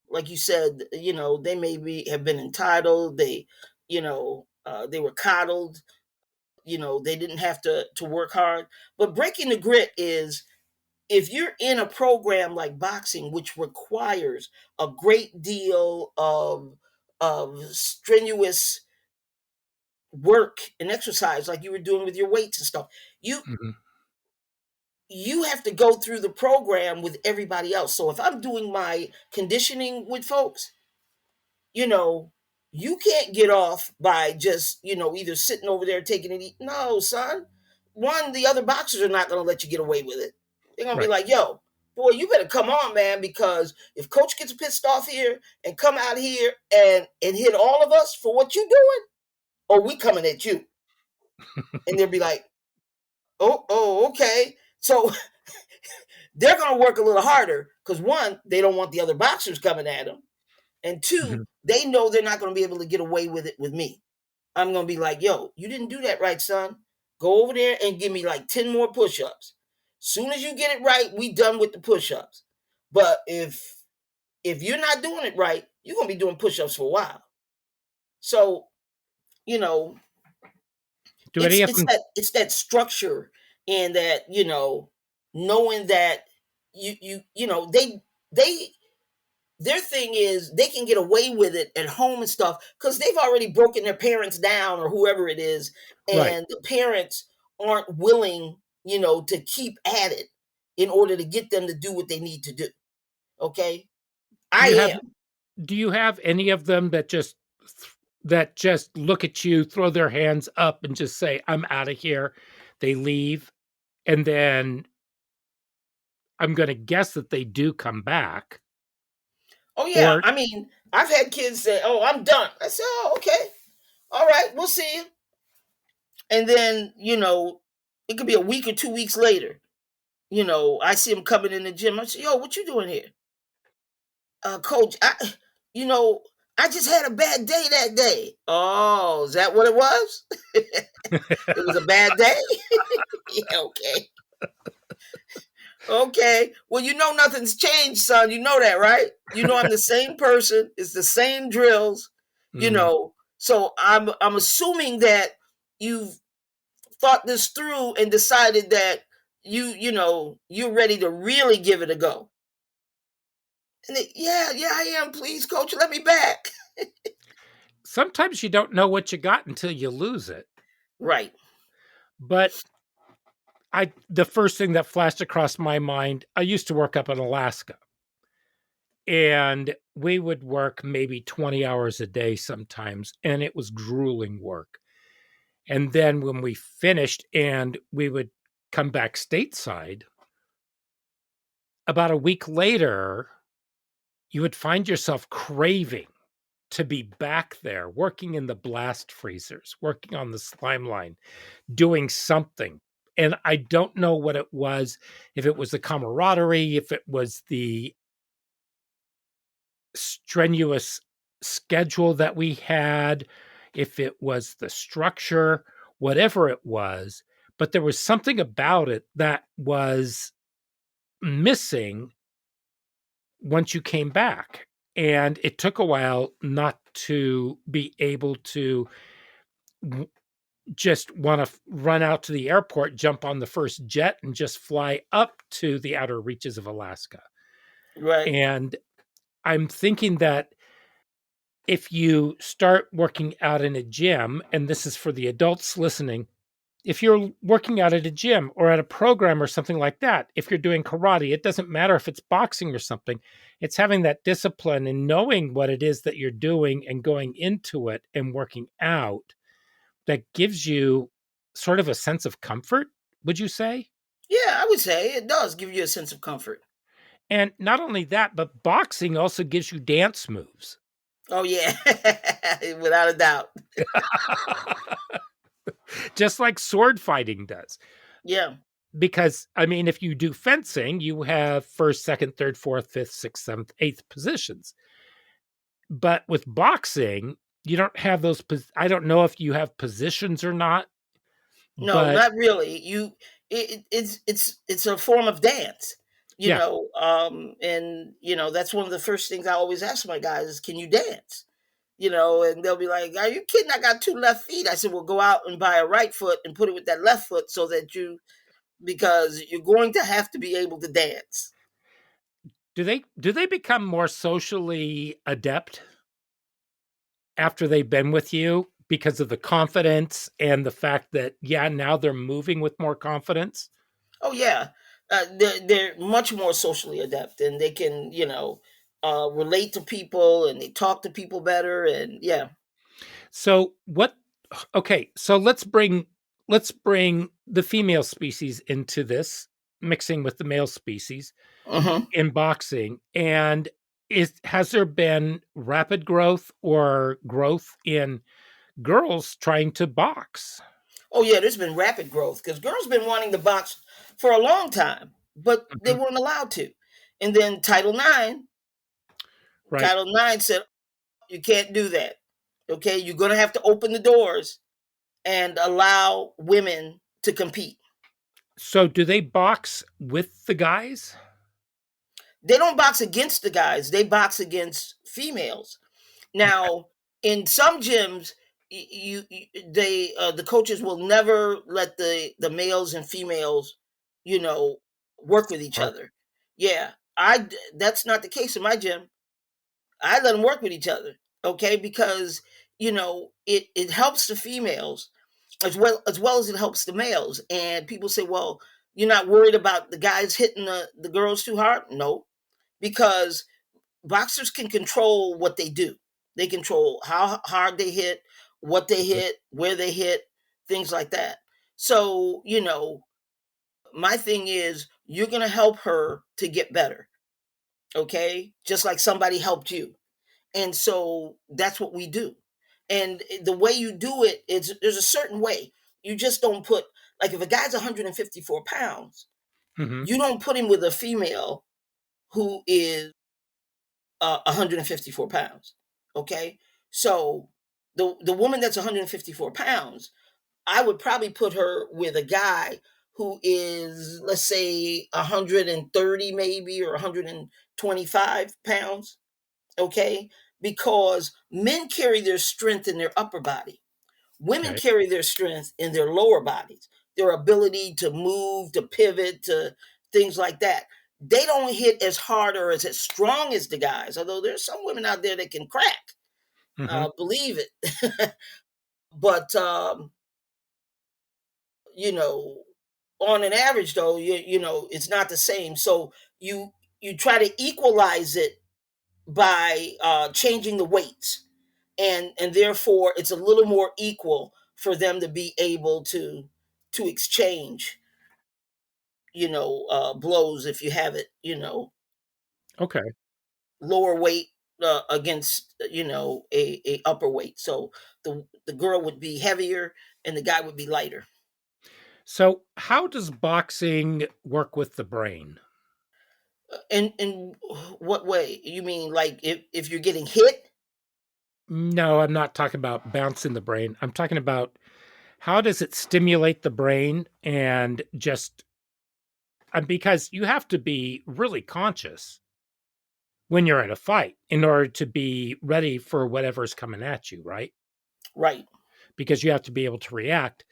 like you said, they maybe have been entitled. They were coddled. They didn't have to work hard. But breaking the grit is, if you're in a program like boxing, which requires a great deal of strenuous work and exercise, like you were doing with your weights and stuff, you Mhm. you have to go through the program with everybody else. So if I'm doing my conditioning with folks, you know, you can't get off by just, either sitting over there taking it. No, son. One, the other boxers are not going to let you get away with it. They're going to be Right. like, yo, boy, you better come on, man, because if coach gets pissed off here and come out here and hit all of us for what you doing, oh, we coming at you. And they'll be like, oh, okay. So they're going to work a little harder because, one, they don't want the other boxers coming at them. And two, Mhm. they know they're not going to be able to get away with it with me. I'm going to be like, yo, you didn't do that right, son. Go over there and give me like 10 more push-ups. Soon as you get it right, we done with the push-ups. But if you're not doing it right, you're going to be doing push-ups for a while. So, you know, Do any it's of it's them? that it's that structure, and that, knowing that they their thing is they can get away with it at home and stuff because they've already broken their parents down or whoever it is, Right. and the parents aren't willing, to keep at it in order to get them to do what they need to do. Okay, Do I you have am. do you have any of them that just look at you, throw their hands up, and just say, "I'm out of here." They leave, and then I'm going to guess that they do come back, Oh yeah, or I mean, I've had kids say, "Oh, I'm done." I said, "Oh, okay, all right, we'll see you." And then, it could be a week or 2 weeks later. I see them coming in the gym. I say, "Yo, what you doing here?" Coach, you know, I just had a bad day that day. Oh, is that what it was? It was a bad day? Yeah, okay. Okay. Well, nothing's changed, son. You know that, right? I'm the same person. It's the same drills, Mm. So I'm assuming that you've thought this through and decided that you're ready to really give it a go. And yeah, yeah, I am. Please, coach, let me back. Sometimes you don't know what you got until you lose it. Right. But the first thing that flashed across my mind, I used to work up in Alaska, and we would work maybe 20 hours a day sometimes, and it was grueling work. And then when we finished and we would come back stateside, about a week later, you would find yourself craving to be back there working in the blast freezers, working on the slime line, doing something. And I don't know what it was, if it was the camaraderie, if it was the strenuous schedule that we had, if it was the structure, whatever it was, but there was something about it that was missing once you came back. And it took a while not to be able to w- just want to run out to the airport, jump on the first jet, and just fly up to the outer reaches of Alaska. Right. And I'm thinking that if you start working out in a gym, and this is for the adults listening, if you're working out at a gym or at a program or something like that, if you're doing karate, it doesn't matter if it's boxing or something. It's having that discipline and knowing what it is that you're doing and going into it and working out that gives you sort of a sense of comfort, would you say? Yeah, I would say it does give you a sense of comfort. And not only that, but boxing also gives you dance moves. Oh yeah, without a doubt. Just like sword fighting does. Yeah. Because, I mean, if you do fencing, you have first, second, third, fourth, fifth, sixth, seventh, eighth positions. But with boxing, you don't have those. I don't know if you have positions or not, No, but not really. It's a form of dance, yeah. and that's one of the first things I always ask my guys is, "Can you dance?" And they'll be like, "Are you kidding? I got two left feet." I said, "Well, go out and buy a right foot and put it with that left foot so that because you're going to have to be able to dance." Do they become more socially adept after they've been with you because of the confidence and the fact that, yeah, now they're moving with more confidence? Oh yeah, they're much more socially adept, and they can relate to people, and they talk to people better, and yeah. So what okay, so let's bring the female species into this, mixing with the male species Hmm. in boxing. And has there been rapid growth or growth in girls trying to box? Oh yeah, there's been rapid growth because girls been wanting to box for a long time, but they Mhm. weren't allowed to. And then Right. Title IX said you can't do that. Okay, you're gonna have to open the doors and allow women to compete. So do they box with the guys? They don't box against the guys; they box against females. Okay. Now, in some gyms, the coaches will never let the males and females, you know, work with each Or other. Yeah, that's not the case in my gym. I let them work with each other, okay, because it helps the females as well as it helps the males. And people say, well, you're not worried about the guys hitting the girls too hard? No, because boxers can control what they do. They control how hard they hit, what they Mhm. hit, where they hit, things like that. So, my thing is you're going to help her to get better, okay? Just like somebody helped you. And so that's what we do. And the way you do it is there's a certain way. You just don't put, like, if a guy's 154 pounds, Mhm. you don't put him with a female who is 154 pounds. Okay, so the woman that's 154 pounds, I would probably put her with a guy who is, let's say, 130 maybe, or 125 pounds. Okay, because men carry their strength in their upper body. Women Okay. carry their strength in their lower bodies, their ability to move, to pivot, to things like that. They don't hit as hard or as strong as the guys, although there's some women out there that can crack. Mhm. Believe it. But, you know, on an average, though, it's not the same. So you try to equalize it by changing the weights, and therefore it's a little more equal for them to be able to exchange blows if you have it, Okay. lower weight against a upper weight. So the girl would be heavier and the guy would be lighter. So how does boxing work with the brain? In what way? You mean like if you're getting hit? No, I'm not talking about bouncing the brain. I'm talking about how does it stimulate the brain and just because you have to be really conscious when you're in a fight in order to be ready for whatever's coming at you, right? Right. Because you have to be able to react.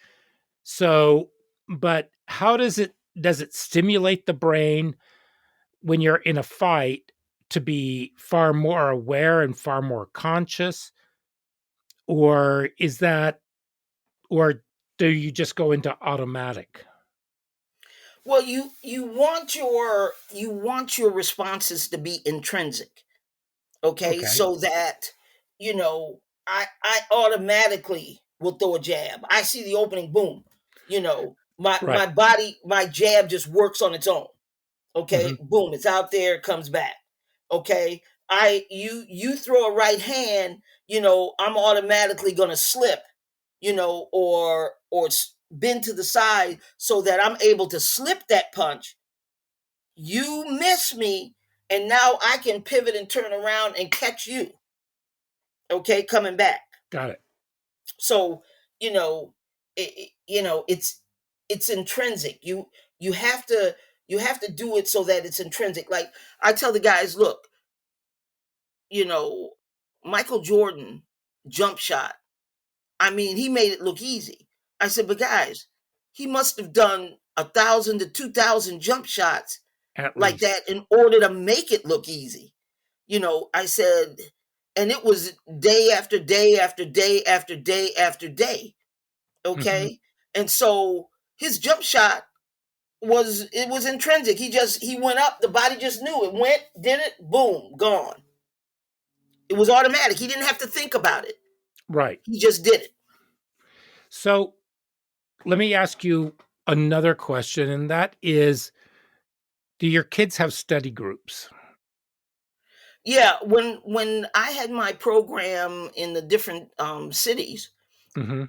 So, but how does it stimulate the brain when you're in a fight to be far more aware and far more conscious? Or is that or do you just go into automatic? Well, you want your responses to be intrinsic, okay? Okay. So that, you know, I automatically will throw a jab. I see the opening, boom. My Right. body, my jab just works on its own. Okay, Mhm. boom, it's out there, it comes back. Okay, you throw a right hand, I'm automatically gonna slip, or bend to the side so that I'm able to slip that punch. You miss me, and now I can pivot and turn around and catch you. Okay, coming back. Got it. So you know, it's intrinsic. You have to do it so that it's intrinsic. Like I tell the guys, look, you know, Michael Jordan jump shot. I mean, he made it look easy. I said, but guys, he must have done 1,000 to 2,000 jump shots At like least. that in order to make it look easy. I said, and it was day after day after day after day after day. Mhm. Okay. And so his jump shot was intrinsic. He went up, the body just knew it, went, did it, boom, gone. It was automatic. He didn't have to think about it. Right. He just did it. So, let me ask you another question, and that is, do your kids have study groups? Yeah, when I had my program in the different cities, Mhm.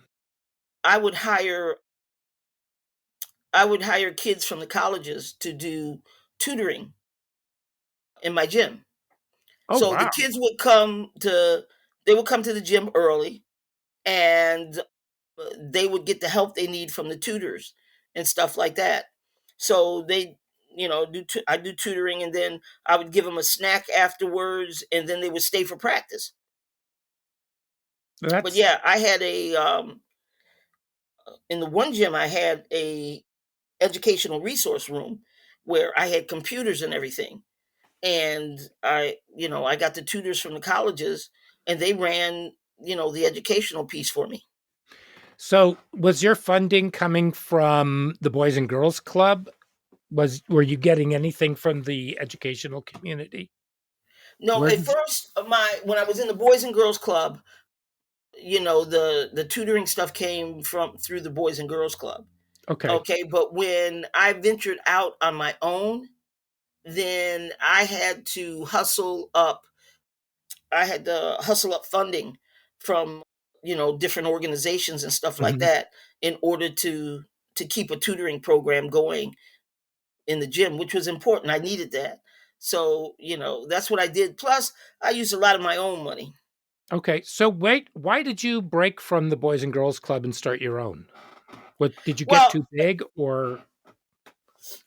I would hire I would hire kids from the colleges to do tutoring in my gym. Oh, So the wow. kids would come to the gym early, and they would get the help they need from the tutors and stuff like that. So I do tutoring, and then I would give them a snack afterwards, and then they would stay for practice. But That's yeah, I had in the one gym I had a educational resource room where I had computers and everything. And I got the tutors from the colleges, and they ran, the educational piece for me. so, was your funding coming from the Boys and Girls Club? Were you getting anything from the educational community? No, Where at did you first, when I was in the Boys and Girls Club, the tutoring stuff came from through the Boys and Girls Club. Okay. Okay, but when I ventured out on my own, then I had to hustle up funding from, different organizations and stuff like Mhm. that in order to keep a tutoring program going in the gym, which was important. I needed that. So, that's what I did. Plus, I used a lot of my own money. Okay, so wait, why did you break from the Boys and Girls Club and start your own? What did you get Well, too big or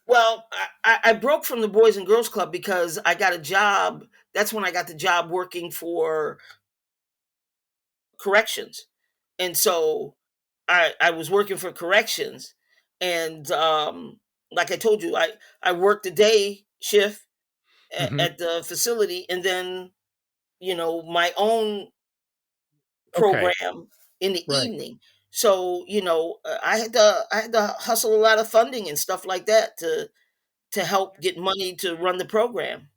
well, I broke from the Boys and Girls Club because I got a job. That's when I got the job working for corrections. And so I was working for corrections, and like I told you, I worked a day shift Mhm. at the facility, and then my own Okay, program in the right. evening. So I had to hustle a lot of funding and stuff like that to help get money to run the program.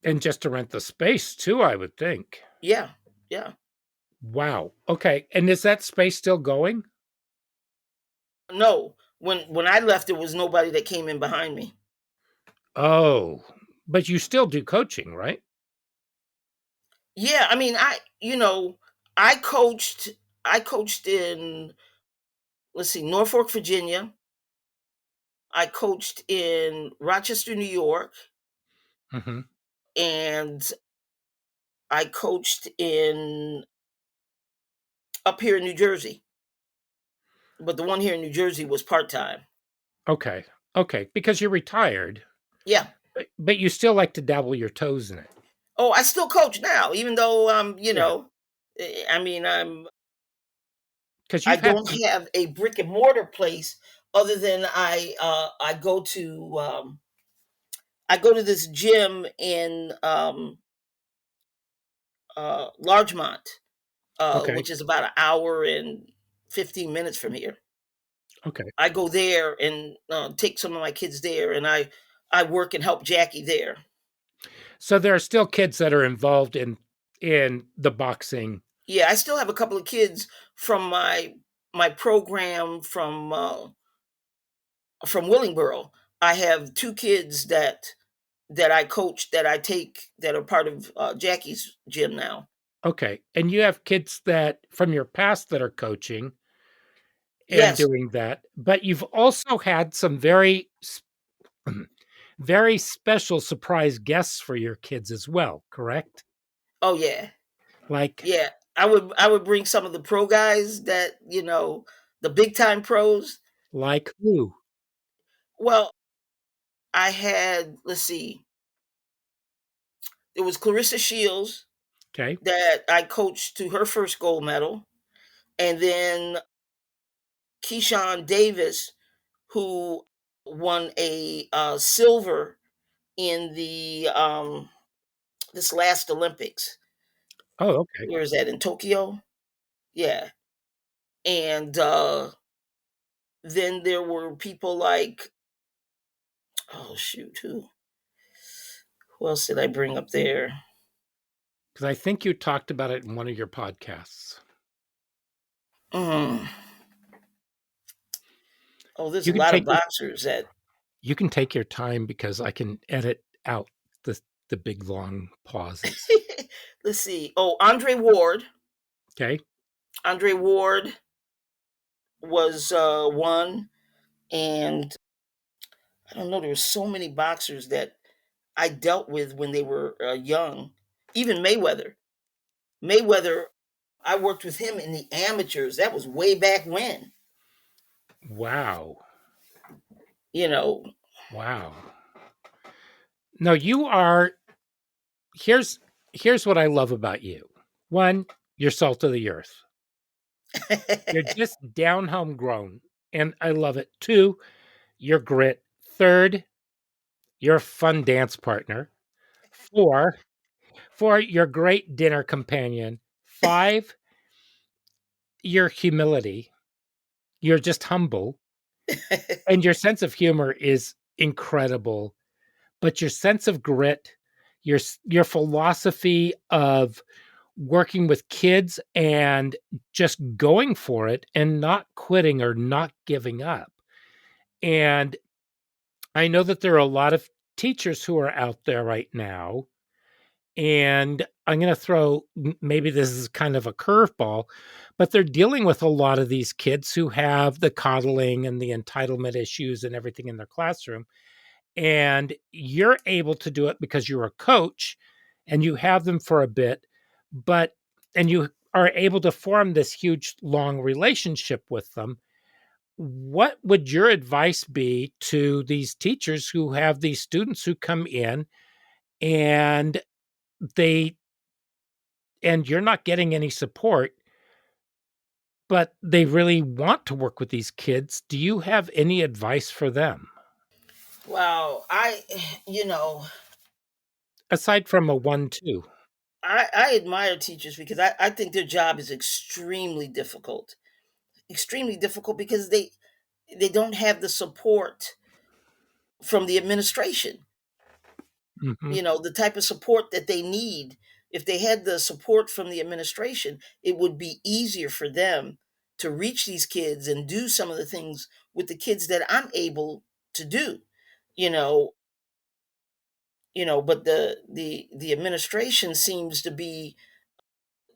And just to rent the space too, I would think. Yeah, yeah. Wow. Okay, and is that space still going? No, when I left, there was nobody that came in behind me. Oh, but you still do coaching, right? Yeah, I mean, I coached. I coached in, let's see, Norfolk, Virginia. I coached in Rochester, New York, Mhm. and I coached in up here in New Jersey. But the one here in New Jersey was part time. Okay. Okay, because you're retired, Yeah. but you still like to dabble your toes in it. Oh, I still coach now, even though Yeah, I mean, because I you've had don't some have a brick and mortar place other than I go to this gym in Largemont, okay. which is about an hour and 15 minutes from here. Okay. I go there and take some of my kids there, and I work and help Jackie there. So there are still kids that are involved in the boxing. Yeah, I still have a couple of kids from my program from Willingboro. I have two kids that I coach that I take that are part of Jackie's gym now. Okay. And you have kids that from your past that are coaching and Yes. doing that, but you've also had some very special surprise guests for your kids as well, correct? Oh yeah. Like Yeah. I would bring some of the pro guys that, the big time pros. like who? Well, I had, let's see, it was Clarissa Shields Okay. that I coached to her first gold medal, and then Keyshawn Davis, who won a silver in the this last Olympics. Oh, okay. Where is that, in Tokyo? Yeah. And then there were people like, oh shoot, who else did I bring up there? Because I think you talked about it in one of your podcasts. Mm. Oh, there's You a can lot of take your boxers that. you can take your time because I can edit out the big long pauses. Let's see. Oh, Andre Ward. Okay. Andre Ward was one, and I don't know. There were so many boxers that I dealt with when they were young. Even Mayweather. Mayweather, I worked with him in the amateurs. That was way back when. Wow. You know. Wow. No, you are here's here's what I love about you. One, you're salt of the earth. You're just down homegrown, and I love it. Two, your grit. Third, you're a fun dance partner. Four, four, you're a great dinner companion. Five, your humility. You're just humble, and your sense of humor is incredible. But your sense of grit, your philosophy of working with kids and just going for it and not quitting or not giving up. And I know that there are a lot of teachers who are out there right now. And I'm going to throw maybe this is kind of a curveball, but they're dealing with a lot of these kids who have the coddling and the entitlement issues and everything in their classroom. And you're able to do it because you're a coach and you have them for a bit, but and you are able to form this huge long relationship with them. What would your advice be to these teachers who have these students who come in and they and you're not getting any support, but they really want to work with these kids? Do you have any advice for them Wow, you know, aside from a 1-2? I admire teachers because I think their job is extremely difficult because they don't have the support from the administration. Mhm. The type of support that they need. If they had the support from the administration, it would be easier for them to reach these kids and do some of the things with the kids that I'm able to do. You know, but the administration seems to be,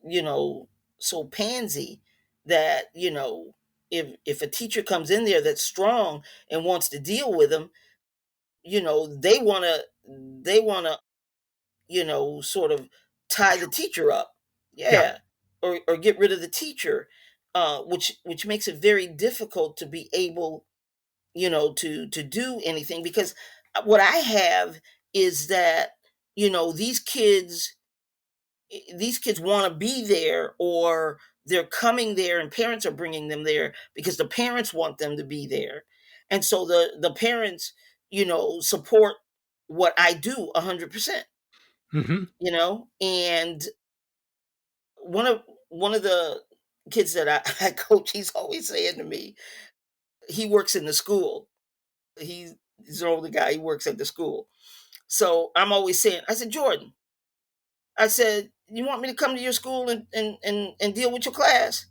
you know, so pansy that, if a teacher comes in there that's strong and wants to deal with them, they want to sort of tie the teacher up. Yeah. Yeah. Or get rid of the teacher, which makes it very difficult to be able, to do anything because what I have is that, these kids want to be there, or they're coming there and parents are bringing them there because the parents want them to be there. And so the parents, support what I do 100%. Mhm. And one of the kids that I, I coach, he's always saying to me, he works in the school. He's an older guy. He works at the school. So I'm always saying, I said, Jordan, I said, you want me to come to your school and deal with your class?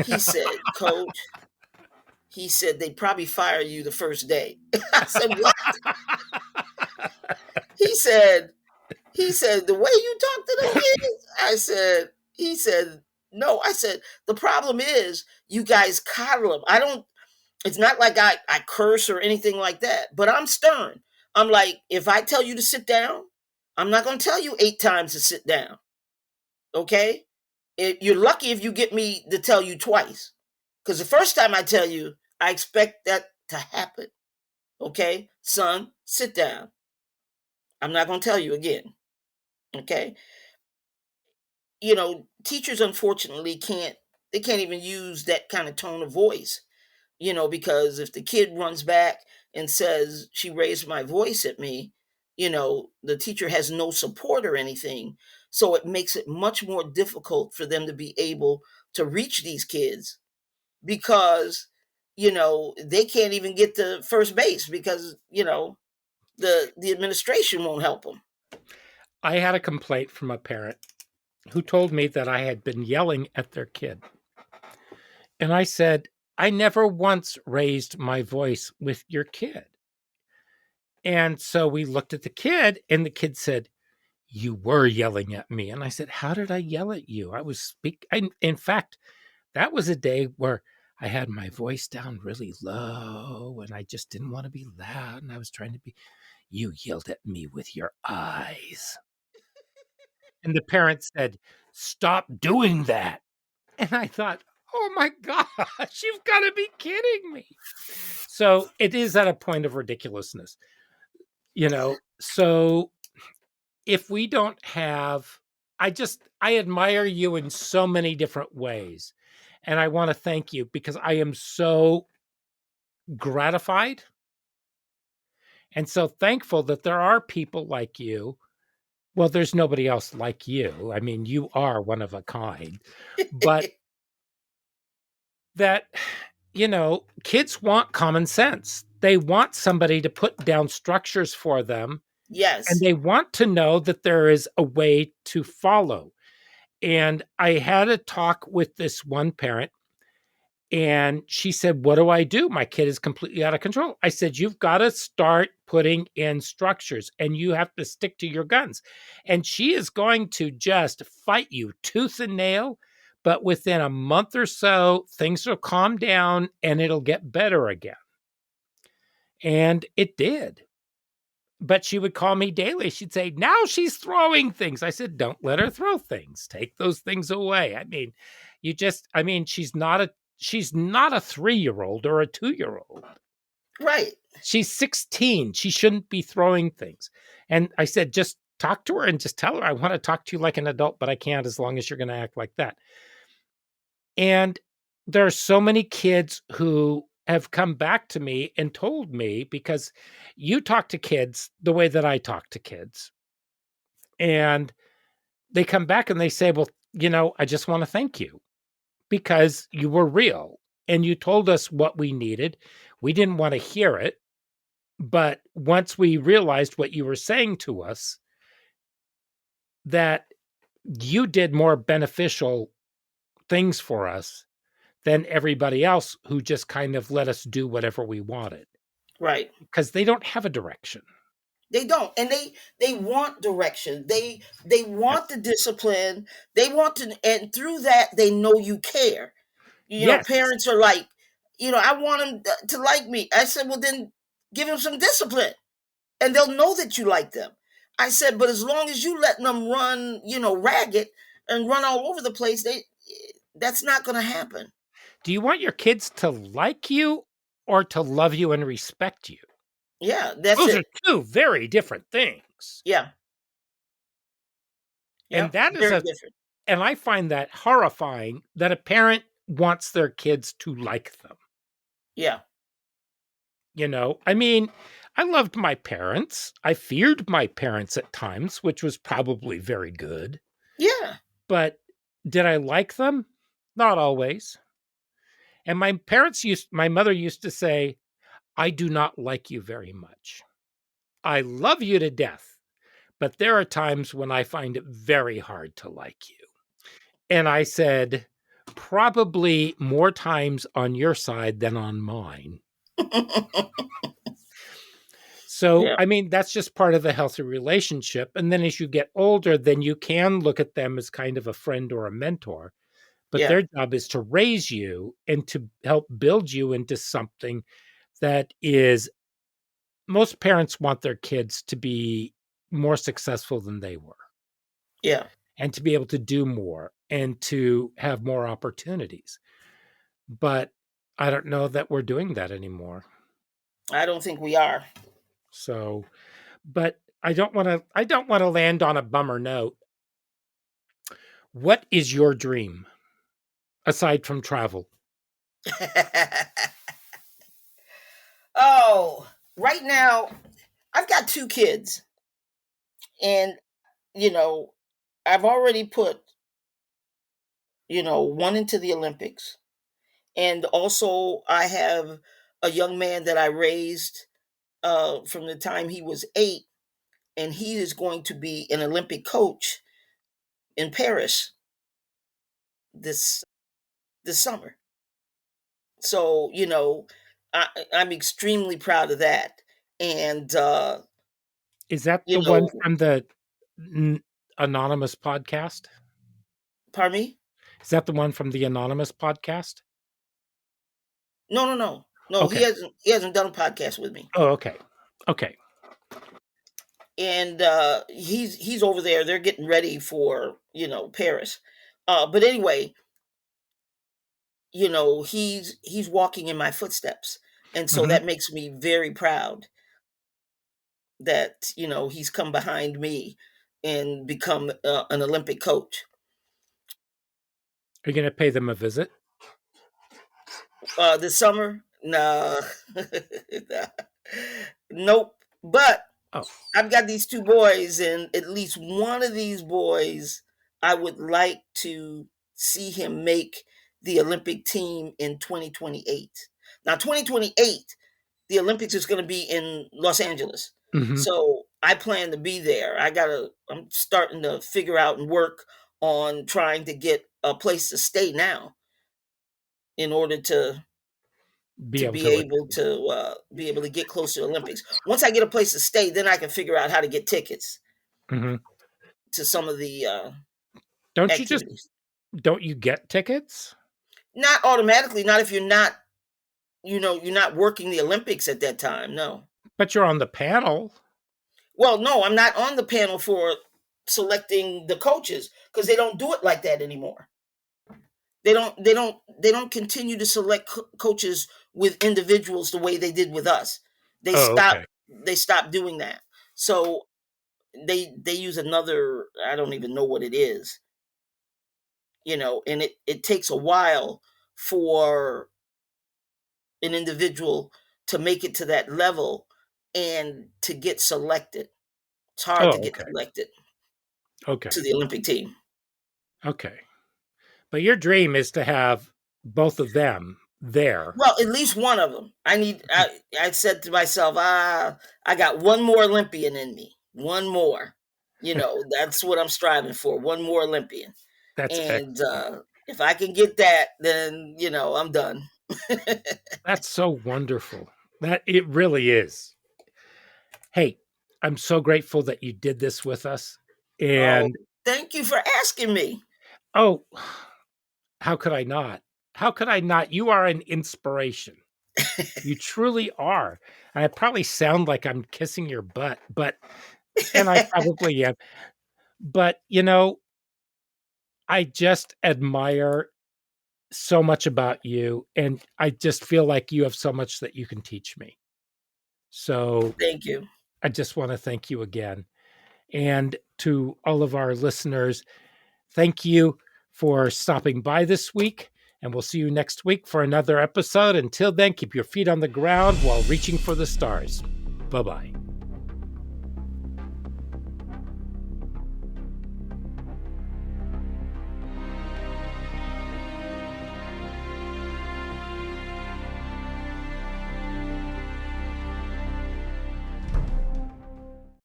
He said, Coach, he said, they'd probably fire you the first day. I said, what? He said, he said, the way you talk to them kids, he said, no. I said, the problem is you guys coddle them. I don't, it's not like I curse or anything like that, but I'm stern. I'm like, if I tell you to sit down, I'm not going to tell you 8 times to sit down. Okay? You're lucky if you get me to tell you twice. Because the first time I tell you, I expect that to happen. Okay? Son, sit down. I'm not going to tell you again. Okay? Teachers unfortunately can't even use that kind of tone of voice, because if the kid runs back and says she raised my voice at me, the teacher has no support or anything. So it makes it much more difficult for them to be able to reach these kids because, they can't even get to first base because, the administration won't help them. I had a complaint from a parent who told me that I had been yelling at their kid. And I said, I never once raised my voice with your kid. And so we looked at the kid, and the kid said, you were yelling at me. And I said, how did I yell at you? I was speaking. In fact, that was a day where I had my voice down really low and I just didn't want to be loud. And I was trying to be, you yelled at me with your eyes. And the parent said, stop doing that. And I thought, oh my gosh, you've got to be kidding me. So it is at a point of ridiculousness, So if we don't have, I admire you in so many different ways. And I want to thank you because I am so gratified and so thankful that there are people like you. Well, there's nobody else like you. I mean, you are one of a kind, but that, kids want common sense. They want somebody to put down structures for them, and Yes. they want to know that there is a way to follow. And I had a talk with this one parent, and she said, what do I do? My kid is completely out of control. I said, you've got to start putting in structures and you have to stick to your guns. And she is going to just fight you tooth and nail. But within a month or so, things will calm down and it'll get better again. And it did. But she would call me daily. She'd say, now she's throwing things. I said, don't let her throw things. Take those things away. I mean, she's not a 3-year-old or a 2-year-old. Right. She's 16. She shouldn't be throwing things. And I said, just talk to her and just tell her, I want to talk to you like an adult, but I can't as long as you're going to act like that. And there are so many kids who have come back to me and told me, because you talk to kids the way that I talk to kids. And they come back and they say, well, I just want to thank you because you were real and you told us what we needed. We didn't want to hear it. But once we realized what you were saying to us, that you did more beneficial things for us than everybody else who just kind of let us do whatever we wanted. Right. Because they don't have a direction. They don't, and they want direction. They want the discipline. They want to, and through that, they know you care. Yes. Parents are like, I want them to like me. I said, well, then give them some discipline, and they'll know that you like them. I said, but as long as you let them run, ragged and run all over the place, that's not going to happen. Do you want your kids to like you or to love you and respect you? Yeah, that's Those it. are two very different things. Yeah. And that is very different. And I find that horrifying that a parent wants their kids to like them. Yeah. I mean, I loved my parents. I feared my parents at times, which was probably very good. Yeah. But did I like them? Not always. And my mother used to say, I do not like you very much. I love you to death, but there are times when I find it very hard to like you. And I said, probably more times on your side than on mine. So, Yeah, I mean, that's just part of a healthy relationship. And then as you get older, then you can look at them as kind of a friend or a mentor. But yeah, their job is to raise you and to help build you into something that is most parents want their kids to be more successful than they were yeah. and to be able to do more and to have more opportunities. But I don't know that we're doing that anymore. I don't think we are. So, but I don't want to land on a bummer note. What is your dream aside from travel? Oh, right now I've got two kids, and you know, I've already put one into the Olympics, and also I have a young man that I raised from the time he was 8, and he is going to be an Olympic coach in Paris this this summer. So I'm extremely proud of that, and Is that you the one know, from the n- anonymous podcast? pardon me. Is that the one from the anonymous podcast? No, no, no, no. He Okay. hasn't done a podcast with me, Oh, okay. Okay. and he's over there. They're getting ready for Paris. But anyway, he's walking in my footsteps, and so Mhm. that makes me very proud that he's come behind me and become an Olympic coach. Are you gonna pay them a visit? This summer, no, nope. But Oh, I've got these two boys, and at least one of these boys, I would like to see him make the Olympic team in 2028. Now, 2028, the Olympics is going to be in Los Angeles. mhm. So I plan to be there. I'm starting to figure out and work on trying to get a place to stay now in order Be to able be to look able to get close to the Olympics. Once I get a place to stay, then I can figure out how to get tickets mhm. to some of the Don't you just activities. don't you get tickets? Not automatically, not if you're not working the Olympics at that time. No. But you're on the panel. Well, no, I'm not on the panel for selecting the coaches because they don't do it like that anymore. They don't continue to select coaches with individuals the way they did with us. They Oh, stopped okay. they stopped doing that. So they use another, I don't even know what it is, and it takes a while for an individual to make it to that level and to get selected. It's hard to Oh, get okay. selected Okay. to the Olympic team. Okay. But your dream is to have both of them there. Well, at least one of them. I said to myself, I got one more Olympian in me. One more. That's what I'm striving for. One more Olympian. That's And excellent. if I can get that, then I'm done. That's so wonderful. That it really is. Hey, I'm so grateful that you did this with us. Oh, And thank you for asking me. oh, how could I not? How could I not? You are an inspiration. You truly are. I probably sound like I'm kissing your butt, and I probably am. But, I just admire so much about you, and I just feel like you have so much that you can teach me. So, Thank you. I just wanna thank you again. And to all of our listeners, thank you for stopping by this week, and we'll see you next week for another episode. Until then, keep your feet on the ground while reaching for the stars. Bye-bye.